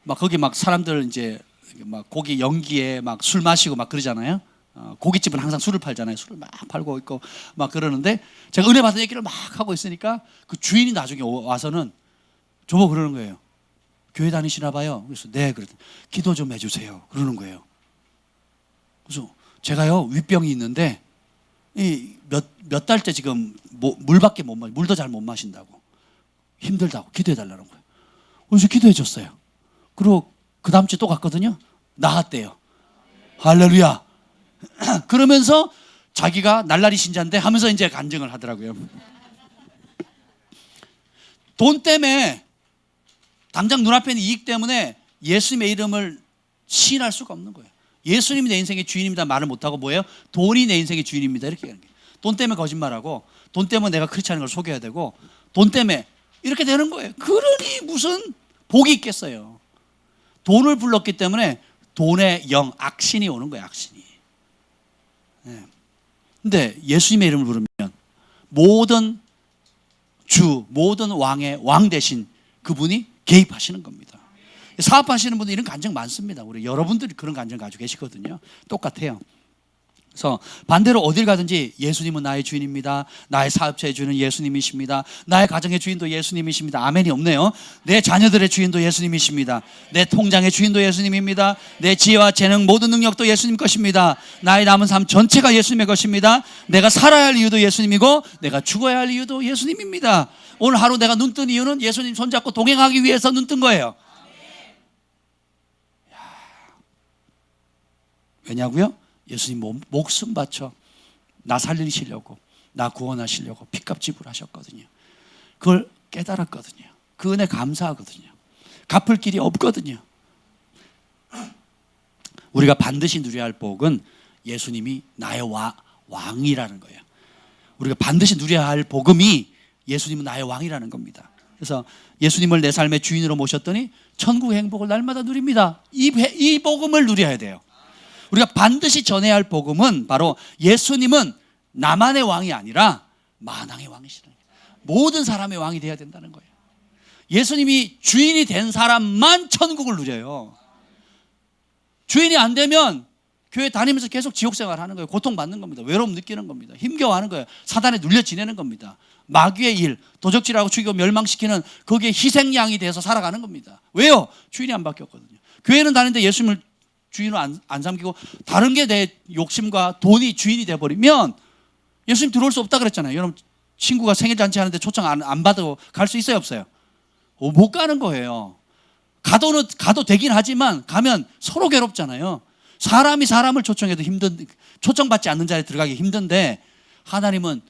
막 거기 막 사람들 이제 막 고기 연기에 막 술 마시고 막 그러잖아요. 고깃집은 항상 술을 팔잖아요. 술을 막 팔고 있고 막 그러는데 제가 은혜 받은 얘기를 막 하고 있으니까 그 주인이 나중에 와서는 저보고 그러는 거예요. 교회 다니시나 봐요. 그래서 네, 그랬더니 기도 좀 해주세요. 그러는 거예요. 그래서 제가요 윗병이 있는데 몇 달째 지금 물밖에 못 마시, 물도 잘 못 마신다고 힘들다고 기도해 달라는 거예요. 그래서 기도해 줬어요. 그리고 그 다음 주에 또 갔거든요. 나았대요. 할렐루야. 그러면서 자기가 날라리 신자인데 하면서 이제 간증을 하더라고요. 돈 때문에 당장 눈앞에 있는 이익 때문에 예수님의 이름을 시인할 수가 없는 거예요. 예수님이 내 인생의 주인입니다 말을 못하고 뭐예요? 돈이 내 인생의 주인입니다 이렇게 하는 거예요. 돈 때문에 거짓말하고 돈 때문에 내가 크리스찬인 걸 속여야 되고 돈 때문에 이렇게 되는 거예요. 그러니 무슨 복이 있겠어요. 돈을 불렀기 때문에 돈의 영, 악신이 오는 거예요. 악신이. 네. 근데 예수님의 이름을 부르면 모든 주, 모든 왕의 왕 대신 그분이 개입하시는 겁니다. 사업하시는 분들 이런 간증 많습니다. 우리 여러분들이 그런 간증 가지고 계시거든요. 똑같아요. 그래서 반대로 어딜 가든지 예수님은 나의 주인입니다. 나의 사업체의 주인은 예수님이십니다. 나의 가정의 주인도 예수님이십니다. 아멘이 없네요. 내 자녀들의 주인도 예수님이십니다. 내 통장의 주인도 예수님입니다. 내 지혜와 재능 모든 능력도 예수님 것입니다. 나의 남은 삶 전체가 예수님의 것입니다. 내가 살아야 할 이유도 예수님이고 내가 죽어야 할 이유도 예수님입니다. 오늘 하루 내가 눈 뜬 이유는 예수님 손잡고 동행하기 위해서 눈 뜬 거예요. 왜냐고요? 예수님 목숨 바쳐 나 살리시려고 나 구원하시려고 피값 지불하셨거든요. 그걸 깨달았거든요. 그 은혜 감사하거든요. 갚을 길이 없거든요. 우리가 반드시 누려야 할 복은 예수님이 나의 왕이라는 거예요. 우리가 반드시 누려야 할 복음이 예수님은 나의 왕이라는 겁니다. 그래서 예수님을 내 삶의 주인으로 모셨더니 천국의 행복을 날마다 누립니다. 이 복음을 누려야 돼요. 우리가 반드시 전해야 할 복음은 바로 예수님은 나만의 왕이 아니라 만왕의 왕이시라는 거예요. 모든 사람의 왕이 되어야 된다는 거예요. 예수님이 주인이 된 사람만 천국을 누려요. 주인이 안 되면 교회 다니면서 계속 지옥생활 하는 거예요. 고통받는 겁니다. 외로움 느끼는 겁니다. 힘겨워하는 거예요. 사단에 눌려 지내는 겁니다. 마귀의 일, 도적질하고 죽이고 멸망시키는 거기에 희생양이 돼서 살아가는 겁니다. 왜요? 주인이 안 바뀌었거든요. 교회는 다니는데 예수님을 주인으로 안 삼기고 다른 게 내 욕심과 돈이 주인이 돼버리면 예수님 들어올 수 없다 그랬잖아요. 여러분 친구가 생일잔치 하는데 초청 안 받아도 갈 수 있어요 없어요? 못 가는 거예요. 가도 되긴 하지만 가면 서로 괴롭잖아요. 사람이 사람을 초청해도 초청받지 않는 자리에 들어가기 힘든데 하나님은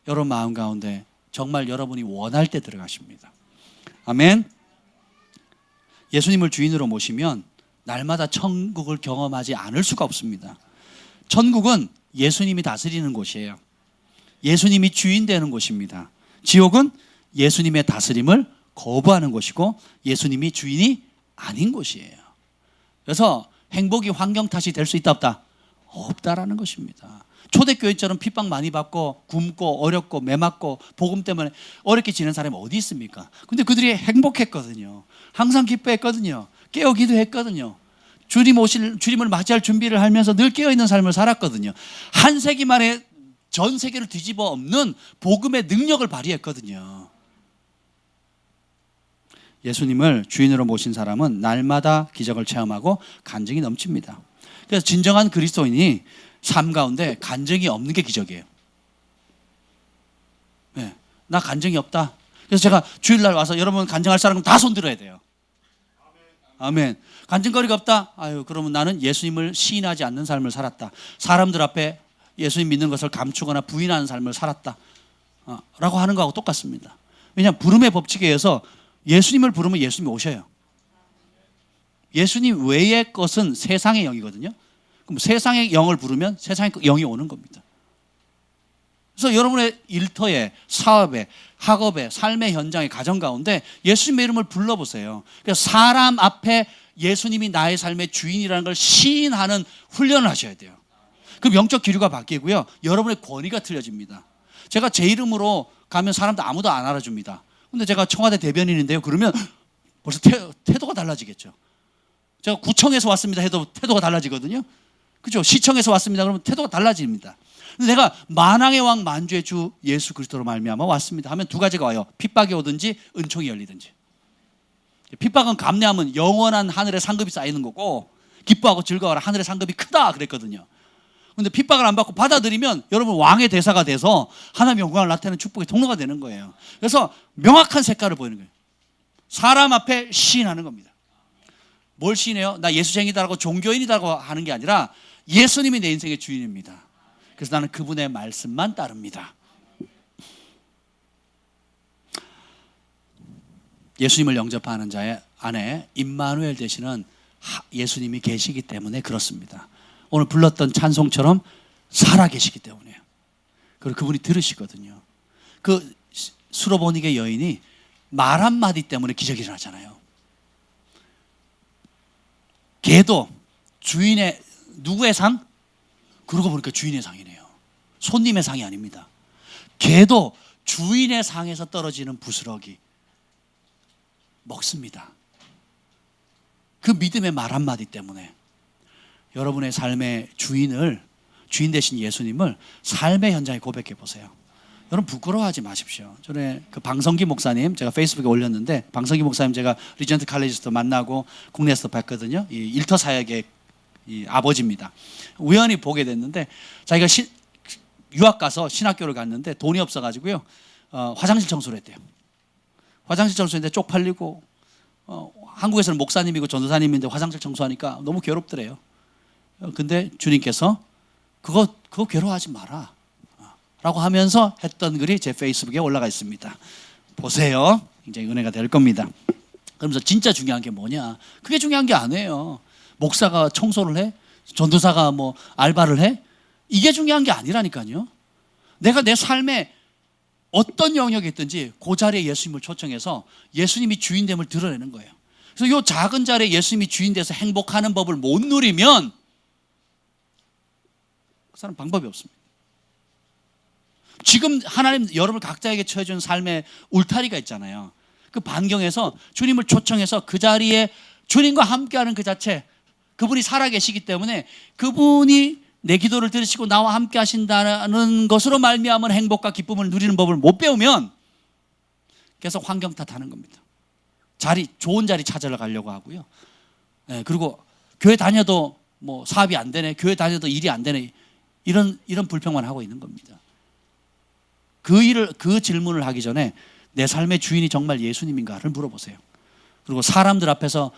여러분 마음 가운데 정말 여러분이 원할 때 들어가십니다. 아멘. 예수님을 주인으로 모시면 날마다 천국을 경험하지 않을 수가 없습니다. 천국은 예수님이 다스리는 곳이에요. 예수님이 주인 되는 곳입니다. 지옥은 예수님의 다스림을 거부하는 곳이고 예수님이 주인이 아닌 곳이에요. 그래서 행복이 환경 탓이 될 수 있다 없다? 없다라는 것입니다. 초대교회처럼 핍박 많이 받고 굶고 어렵고 매맞고 복음 때문에 어렵게 지낸 사람이 어디 있습니까? 근데 그들이 행복했거든요. 항상 기뻐했거든요. 깨어 기도했거든요. 주님을 맞이할 준비를 하면서 늘 깨어있는 삶을 살았거든요. 한 세기 만에 전 세계를 뒤집어 엎는 복음의 능력을 발휘했거든요. 예수님을 주인으로 모신 사람은 날마다 기적을 체험하고 간증이 넘칩니다. 그래서 진정한 그리스도인이 삶 가운데 간증이 없는 게 기적이에요. 네, 나 간증이 없다. 그래서 제가 주일날 와서 여러분 간증할 사람은 다 손들어야 돼요. 아멘. 간증거리가 없다? 아유, 그러면 나는 예수님을 시인하지 않는 삶을 살았다. 사람들 앞에 예수님 믿는 것을 감추거나 부인하는 삶을 살았다. 라고 하는 거하고 똑같습니다. 왜냐하면 부름의 법칙에 의해서 예수님을 부르면 예수님이 오셔요. 예수님 외의 것은 세상의 영이거든요. 그럼 세상의 영을 부르면 세상의 영이 오는 겁니다. 그래서 여러분의 일터에, 사업에, 학업에, 삶의 현장에, 가정 가운데 예수님의 이름을 불러보세요. 그래서 사람 앞에 예수님이 나의 삶의 주인이라는 걸 시인하는 훈련을 하셔야 돼요. 그럼 영적 기류가 바뀌고요, 여러분의 권위가 틀려집니다. 제가 제 이름으로 가면 사람들 아무도 안 알아줍니다. 근데 제가 청와대 대변인인데요, 그러면 벌써 태도가 달라지겠죠. 제가 구청에서 왔습니다 해도 태도가 달라지거든요. 그죠? 시청에서 왔습니다 그러면 태도가 달라집니다. 근데 내가 만왕의 왕 만주의 주 예수 그리스도로 말미암아 왔습니다 하면 두 가지가 와요. 핍박이 오든지 은총이 열리든지. 핍박은 감내하면 영원한 하늘의 상급이 쌓이는 거고, 기뻐하고 즐거워라 하늘의 상급이 크다 그랬거든요. 근데 핍박을 안 받고 받아들이면 여러분 왕의 대사가 돼서 하나님의 영광을 나타내는 축복의 통로가 되는 거예요. 그래서 명확한 색깔을 보이는 거예요. 사람 앞에 시인하는 겁니다. 뭘 시인해요? 나 예수쟁이다라고 종교인이다라고 하는 게 아니라 예수님이 내 인생의 주인입니다. 그래서 나는 그분의 말씀만 따릅니다. 예수님을 영접하는 자의 안에 임마누엘 되시는 예수님이 계시기 때문에 그렇습니다. 오늘 불렀던 찬송처럼 살아계시기 때문에요. 그리고 그분이 들으시거든요. 그 수로보니게 여인이 말 한마디 때문에 기적이 일어나잖아요. 걔도 주인의, 누구의 상? 그러고 보니까 주인의 상이네요. 손님의 상이 아닙니다. 걔도 주인의 상에서 떨어지는 부스러기 먹습니다. 그 믿음의 말 한마디 때문에 여러분의 삶의 주인 되신 예수님을 삶의 현장에 고백해 보세요. 여러분 부끄러워하지 마십시오. 전에 그 방성기 목사님 제가 페이스북에 올렸는데, 방성기 목사님 제가 리전트 칼리지에서도 만나고 국내에서도 봤거든요. 이 일터 사역의 이 아버지입니다. 우연히 보게 됐는데, 자기가 유학 가서 신학교를 갔는데 돈이 없어가지고요, 화장실 청소를 했대요. 화장실 청소했는데 쪽팔리고, 한국에서는 목사님이고 전도사님인데 화장실 청소하니까 너무 괴롭더래요. 근데 주님께서 그거 괴로워하지 마라 라고 하면서 했던 글이 제 페이스북에 올라가 있습니다. 보세요. 굉장히 은혜가 될 겁니다. 그러면서 진짜 중요한 게 뭐냐? 그게 중요한 게 아니에요. 목사가 청소를 해? 전도사가 뭐 알바를 해? 이게 중요한 게 아니라니까요. 내가 내 삶에 어떤 영역에 있든지 그 자리에 예수님을 초청해서 예수님이 주인됨을 드러내는 거예요. 그래서 이 작은 자리에 예수님이 주인돼서 행복하는 법을 못 누리면 그 사람 방법이 없습니다. 지금 하나님 여러분 각자에게 처해준 삶의 울타리가 있잖아요. 그 반경에서 주님을 초청해서 그 자리에 주님과 함께하는 그 자체, 그분이 살아계시기 때문에 그분이 내 기도를 들으시고 나와 함께 하신다는 것으로 말미암은 행복과 기쁨을 누리는 법을 못 배우면 계속 환경 탓하는 겁니다. 좋은 자리 찾으러 가려고 하고요. 그리고 교회 다녀도 뭐 사업이 안 되네, 교회 다녀도 일이 안 되네, 이런 불평만 하고 있는 겁니다. 그 질문을 하기 전에 내 삶의 주인이 정말 예수님인가를 물어보세요. 그리고 사람들 앞에서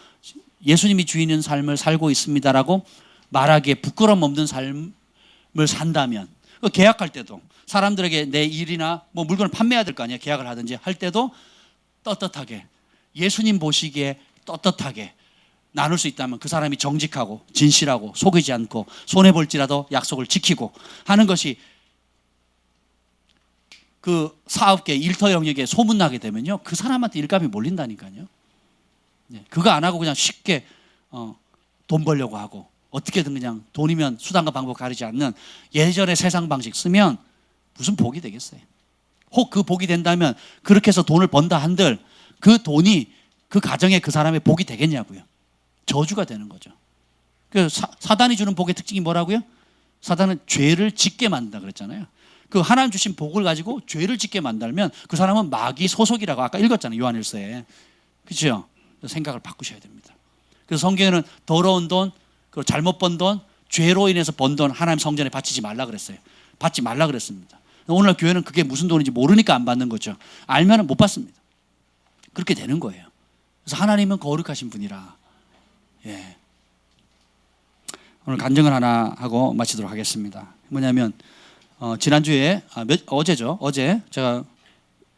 예수님이 주인인 삶을 살고 있습니다라고 말하기에 부끄러움 없는 삶을 산다면, 계약할 때도 사람들에게 내 일이나 뭐 물건을 판매해야 될 거 아니에요. 계약을 하든지 할 때도 떳떳하게, 예수님 보시기에 떳떳하게 나눌 수 있다면 그 사람이 정직하고 진실하고 속이지 않고 손해볼지라도 약속을 지키고 하는 것이 그 사업계, 일터 영역에 소문나게 되면요, 그 사람한테 일감이 몰린다니까요. 그거 안 하고 그냥 쉽게 돈 벌려고 하고 어떻게든 그냥 돈이면 수단과 방법 가리지 않는 예전의 세상 방식 쓰면 무슨 복이 되겠어요. 혹 그 복이 된다면 그렇게 해서 돈을 번다 한들 그 돈이 그 가정에 그 사람의 복이 되겠냐고요. 저주가 되는 거죠. 그 사단이 주는 복의 특징이 뭐라고요? 사단은 죄를 짓게 만든다 그랬잖아요. 그 하나님 주신 복을 가지고 죄를 짓게 만들면 그 사람은 마귀 소속이라고 아까 읽었잖아요. 요한일서에. 그렇죠? 생각을 바꾸셔야 됩니다. 그래서 성경에는 더러운 돈, 그리고 잘못 번 돈, 죄로 인해서 번 돈 하나님 성전에 바치지 말라 그랬어요. 받지 말라 그랬습니다. 오늘날 교회는 그게 무슨 돈인지 모르니까 안 받는 거죠. 알면은 못 받습니다. 그렇게 되는 거예요. 그래서 하나님은 거룩하신 분이라. 예. 오늘 간증을 하나 하고 마치도록 하겠습니다. 뭐냐면 지난주에 어제죠. 어제 제가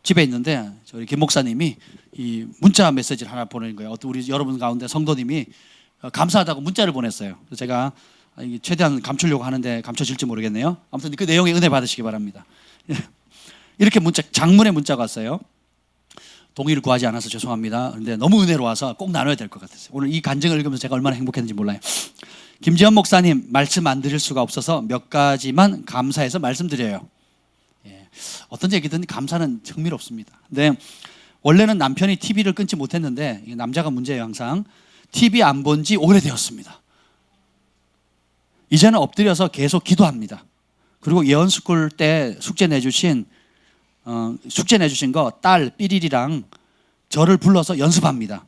집에 있는데 저희 김 목사님이 이 문자 메시지를 하나 보내는 거예요. 우리 여러분 가운데 성도님이 감사하다고 문자를 보냈어요. 그래서 제가 최대한 감추려고 하는데 감춰질지 모르겠네요. 아무튼 그 내용에 은혜 받으시기 바랍니다. 이렇게 장문의 문자가 왔어요. 동의를 구하지 않아서 죄송합니다. 그런데 너무 은혜로워서 꼭 나눠야 될 것 같았어요. 오늘 이 간증을 읽으면서 제가 얼마나 행복했는지 몰라요. 김지현 목사님, 말씀 안 드릴 수가 없어서 몇 가지만 감사해서 말씀드려요. 예, 어떤 얘기든 감사는 흥미롭습니다. 근데 원래는 남편이 TV를 끊지 못했는데, 남자가 문제예요. 항상 TV 안 본 지 오래되었습니다. 이제는 엎드려서 계속 기도합니다. 그리고 예언스쿨 때 숙제 내주신 거 딸 삐리리랑 저를 불러서 연습합니다.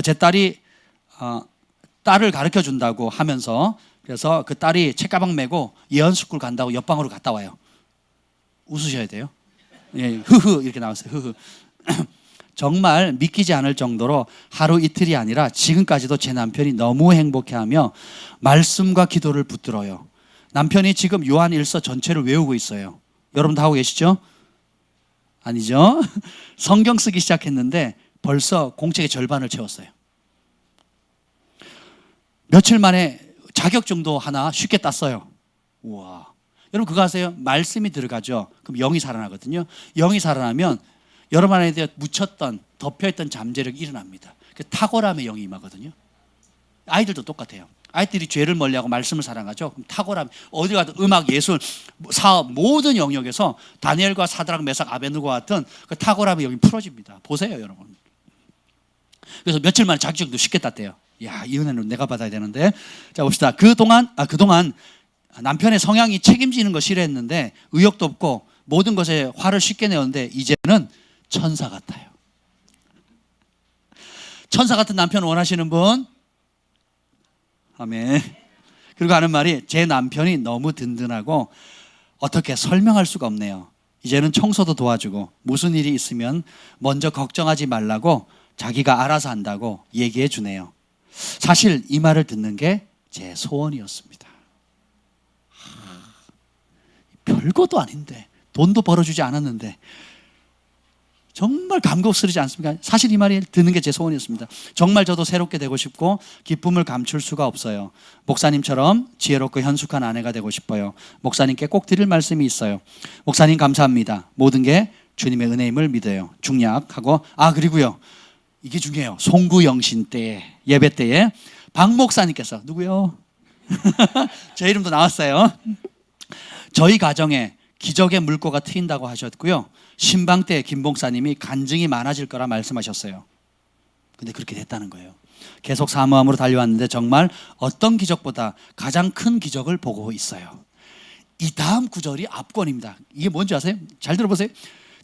제 딸이 딸을 가르쳐 준다고 하면서, 그래서 그 딸이 책가방 메고 예언스쿨 간다고 옆방으로 갔다 와요. 웃으셔야 돼요. 예, 흐흐 이렇게 나왔어요. 흐흐. 정말 믿기지 않을 정도로 하루 이틀이 아니라 지금까지도 제 남편이 너무 행복해하며 말씀과 기도를 붙들어요. 남편이 지금 요한 1서 전체를 외우고 있어요. 여러분 다 하고 계시죠? 아니죠? 성경 쓰기 시작했는데 벌써 공책의 절반을 채웠어요. 며칠 만에 자격증도 하나 쉽게 땄어요. 우와. 여러분 그거 아세요? 말씀이 들어가죠. 그럼 영이 살아나거든요. 영이 살아나면 여러분 안에 묻혔던 덮여있던 잠재력이 일어납니다. 그 탁월함의 영이 임하거든요. 아이들도 똑같아요. 아이들이 죄를 멀리하고 말씀을 사랑하죠. 그럼 탁월함, 어디 가든 음악, 예술, 사업 모든 영역에서 다니엘과 사드락, 메삭, 아베느고와 같은 그 탁월함의 영이 풀어집니다. 보세요 여러분. 그래서 며칠 만에 자격증도 쉽게 땄대요. 야, 이 은혜는 내가 받아야 되는데. 자 봅시다. 그동안 남편의 성향이 책임지는 거 싫어했는데 의욕도 없고 모든 것에 화를 쉽게 내었는데 이제는 천사 같아요. 천사 같은 남편 원하시는 분? 아멘. 그리고 하는 말이, 제 남편이 너무 든든하고 어떻게 설명할 수가 없네요. 이제는 청소도 도와주고 무슨 일이 있으면 먼저 걱정하지 말라고 자기가 알아서 한다고 얘기해 주네요. 사실 이 말을 듣는 게 제 소원이었습니다. 별것도 아닌데, 돈도 벌어주지 않았는데 정말 감격스러지 않습니까? 사실 이 말이 듣는 게 제 소원이었습니다. 정말 저도 새롭게 되고 싶고 기쁨을 감출 수가 없어요. 목사님처럼 지혜롭고 현숙한 아내가 되고 싶어요. 목사님께 꼭 드릴 말씀이 있어요. 목사님 감사합니다. 모든 게 주님의 은혜임을 믿어요. 중약하고, 그리고요, 이게 중요해요. 송구영신 때, 예배 때에 박 목사님께서, 누구요? 제 이름도 나왔어요. 저희 가정에 기적의 물꼬가 트인다고 하셨고요, 신방 때 김 목사님이 간증이 많아질 거라 말씀하셨어요. 근데 그렇게 됐다는 거예요. 계속 사모함으로 달려왔는데 정말 어떤 기적보다 가장 큰 기적을 보고 있어요. 이 다음 구절이 압권입니다. 이게 뭔지 아세요? 잘 들어보세요.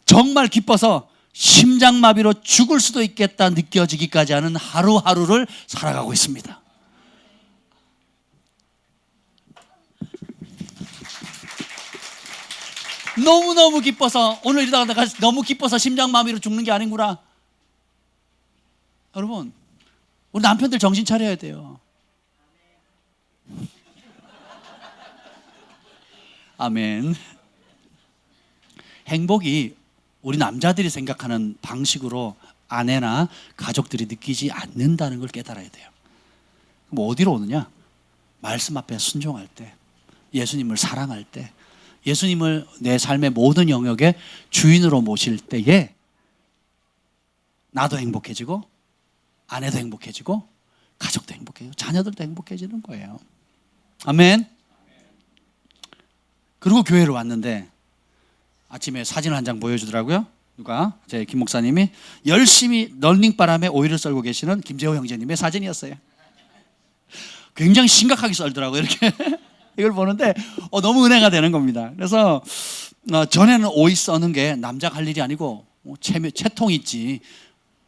정말 기뻐서 심장마비로 죽을 수도 있겠다 느껴지기까지 하는 하루하루를 살아가고 있습니다. 너무너무 기뻐서, 오늘 이러다가 내가 너무 기뻐서 심장마비로 죽는 게 아니구나. 여러분, 우리 남편들 정신 차려야 돼요. 아멘. 행복이 우리 남자들이 생각하는 방식으로 아내나 가족들이 느끼지 않는다는 걸 깨달아야 돼요. 그럼 어디로 오느냐? 말씀 앞에 순종할 때, 예수님을 사랑할 때, 예수님을 내 삶의 모든 영역에 주인으로 모실 때에 나도 행복해지고 아내도 행복해지고 가족도 행복해지고 자녀들도 행복해지는 거예요. 아멘. 그리고 교회로 왔는데 아침에 사진을 한 장 보여주더라고요. 누가? 제 김 목사님이 열심히 런닝바람에 오이를 썰고 계시는 김재호 형제님의 사진이었어요. 굉장히 심각하게 썰더라고요. 이렇게 이걸 보는데 너무 은혜가 되는 겁니다. 그래서 전에는 오이 써는 게 남자가 할 일이 아니고 채통 있지.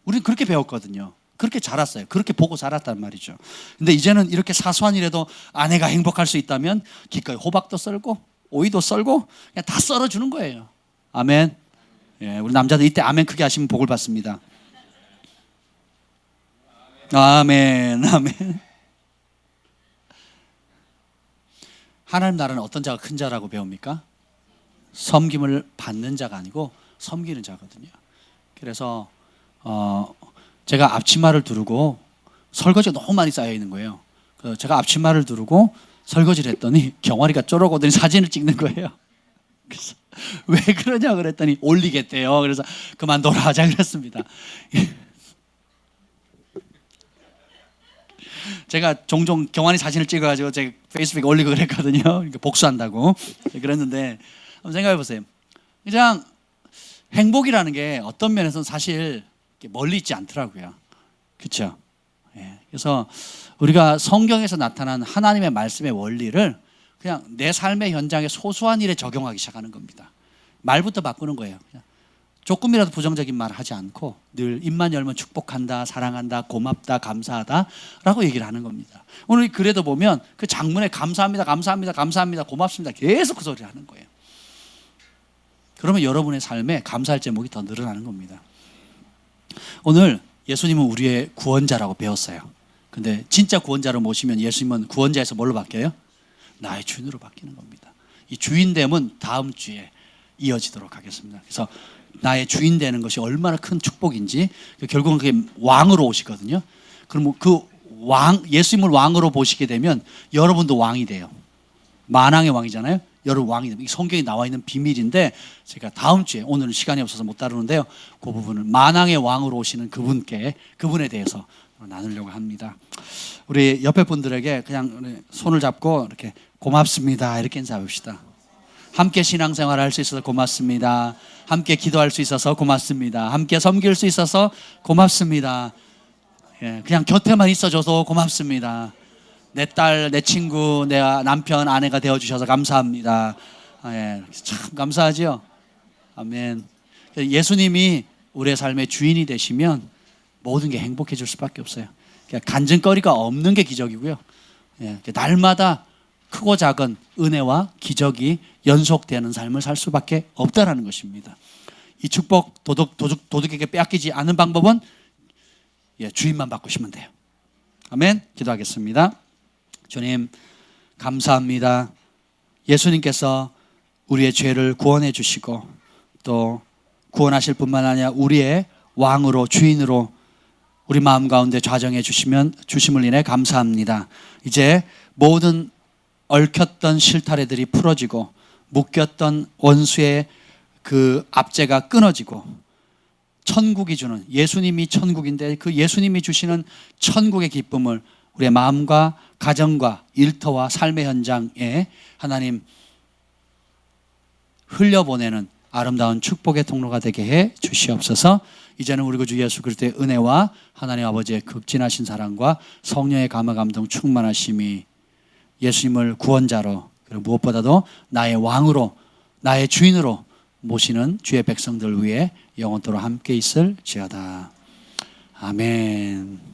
우리는 그렇게 배웠거든요. 그렇게 자랐어요. 그렇게 보고 자랐단 말이죠. 근데 이제는 이렇게 사소한 일에도 아내가 행복할 수 있다면 기꺼이 호박도 썰고 오이도 썰고 그냥 다 썰어주는 거예요. 아멘. 예, 우리 남자들 이때 아멘 크게 하시면 복을 받습니다. 아멘, 아멘. 하나님 나라는 어떤 자가 큰 자라고 배웁니까? 섬김을 받는 자가 아니고 섬기는 자거든요. 그래서 제가 앞치마를 두르고 설거지가 너무 많이 쌓여 있는 거예요. 제가 앞치마를 두르고 설거지를 했더니 경화리가 쪼르고더니 사진을 찍는 거예요. 그래서 왜 그러냐 그랬더니 올리겠대요. 그래서 그만둬라 하자 그랬습니다. 제가 종종 경환이 사진을 찍어가지고 제 페이스북에 올리고 그랬거든요. 복수한다고 그랬는데 한번 생각해 보세요. 그냥 행복이라는 게 어떤 면에서는 사실 멀리 있지 않더라고요. 그렇죠? 그래서 우리가 성경에서 나타난 하나님의 말씀의 원리를 그냥 내 삶의 현장에 소소한 일에 적용하기 시작하는 겁니다. 말부터 바꾸는 거예요. 그냥 조금이라도 부정적인 말 하지 않고 늘 입만 열면 축복한다, 사랑한다, 고맙다, 감사하다 라고 얘기를 하는 겁니다. 오늘 글에도 보면 그 장문에 감사합니다, 감사합니다, 감사합니다, 고맙습니다 계속 그 소리를 하는 거예요. 그러면 여러분의 삶에 감사할 제목이 더 늘어나는 겁니다. 오늘 예수님은 우리의 구원자라고 배웠어요. 근데 진짜 구원자로 모시면 예수님은 구원자에서 뭘로 바뀌어요? 나의 주인으로 바뀌는 겁니다. 이 주인됨은 다음 주에 이어지도록 하겠습니다. 그래서 나의 주인 되는 것이 얼마나 큰 축복인지, 결국은 그게 왕으로 오시거든요. 그럼 그 왕, 예수님을 왕으로 보시게 되면 여러분도 왕이 돼요. 만왕의 왕이잖아요. 여러분 왕이 됩니다. 이 성경에 나와 있는 비밀인데 제가 다음 주에, 오늘은 시간이 없어서 못 다루는데요, 그 부분을 만왕의 왕으로 오시는 그분에 대해서 나누려고 합니다. 우리 옆에 분들에게 그냥 손을 잡고 이렇게 고맙습니다 이렇게 인사합시다. 함께 신앙생활 할 수 있어서 고맙습니다. 함께 기도할 수 있어서 고맙습니다. 함께 섬길 수 있어서 고맙습니다. 그냥 곁에만 있어줘서 고맙습니다. 내 딸, 내 친구, 내 남편, 아내가 되어주셔서 감사합니다. 참 감사하지요. 아멘. 예수님이 우리의 삶의 주인이 되시면 모든 게 행복해질 수밖에 없어요. 간증거리가 없는 게 기적이고요. 날마다 크고 작은 은혜와 기적이 연속되는 삶을 살 수밖에 없다라는 것입니다. 이 축복 도둑에게 빼앗기지 않는 방법은 주인만 바꾸시면 돼요. 아멘. 기도하겠습니다. 주님 감사합니다. 예수님께서 우리의 죄를 구원해 주시고 또 구원하실 뿐만 아니라 우리의 왕으로, 주인으로 우리 마음 가운데 좌정해 주심을 인해 감사합니다. 이제 모든 얽혔던 실타래들이 풀어지고 묶였던 원수의 그 압제가 끊어지고 천국이 주는, 예수님이 천국인데 그 예수님이 주시는 천국의 기쁨을 우리의 마음과 가정과 일터와 삶의 현장에 하나님 흘려보내는 아름다운 축복의 통로가 되게 해 주시옵소서. 이제는 우리 주 예수 그리스도의 은혜와 하나님 아버지의 극진하신 사랑과 성령의 감화 감동 충만하심이 예수님을 구원자로, 그리고 무엇보다도 나의 왕으로, 나의 주인으로 모시는 주의 백성들 위해 영원토록 함께 있을지어다. 아멘.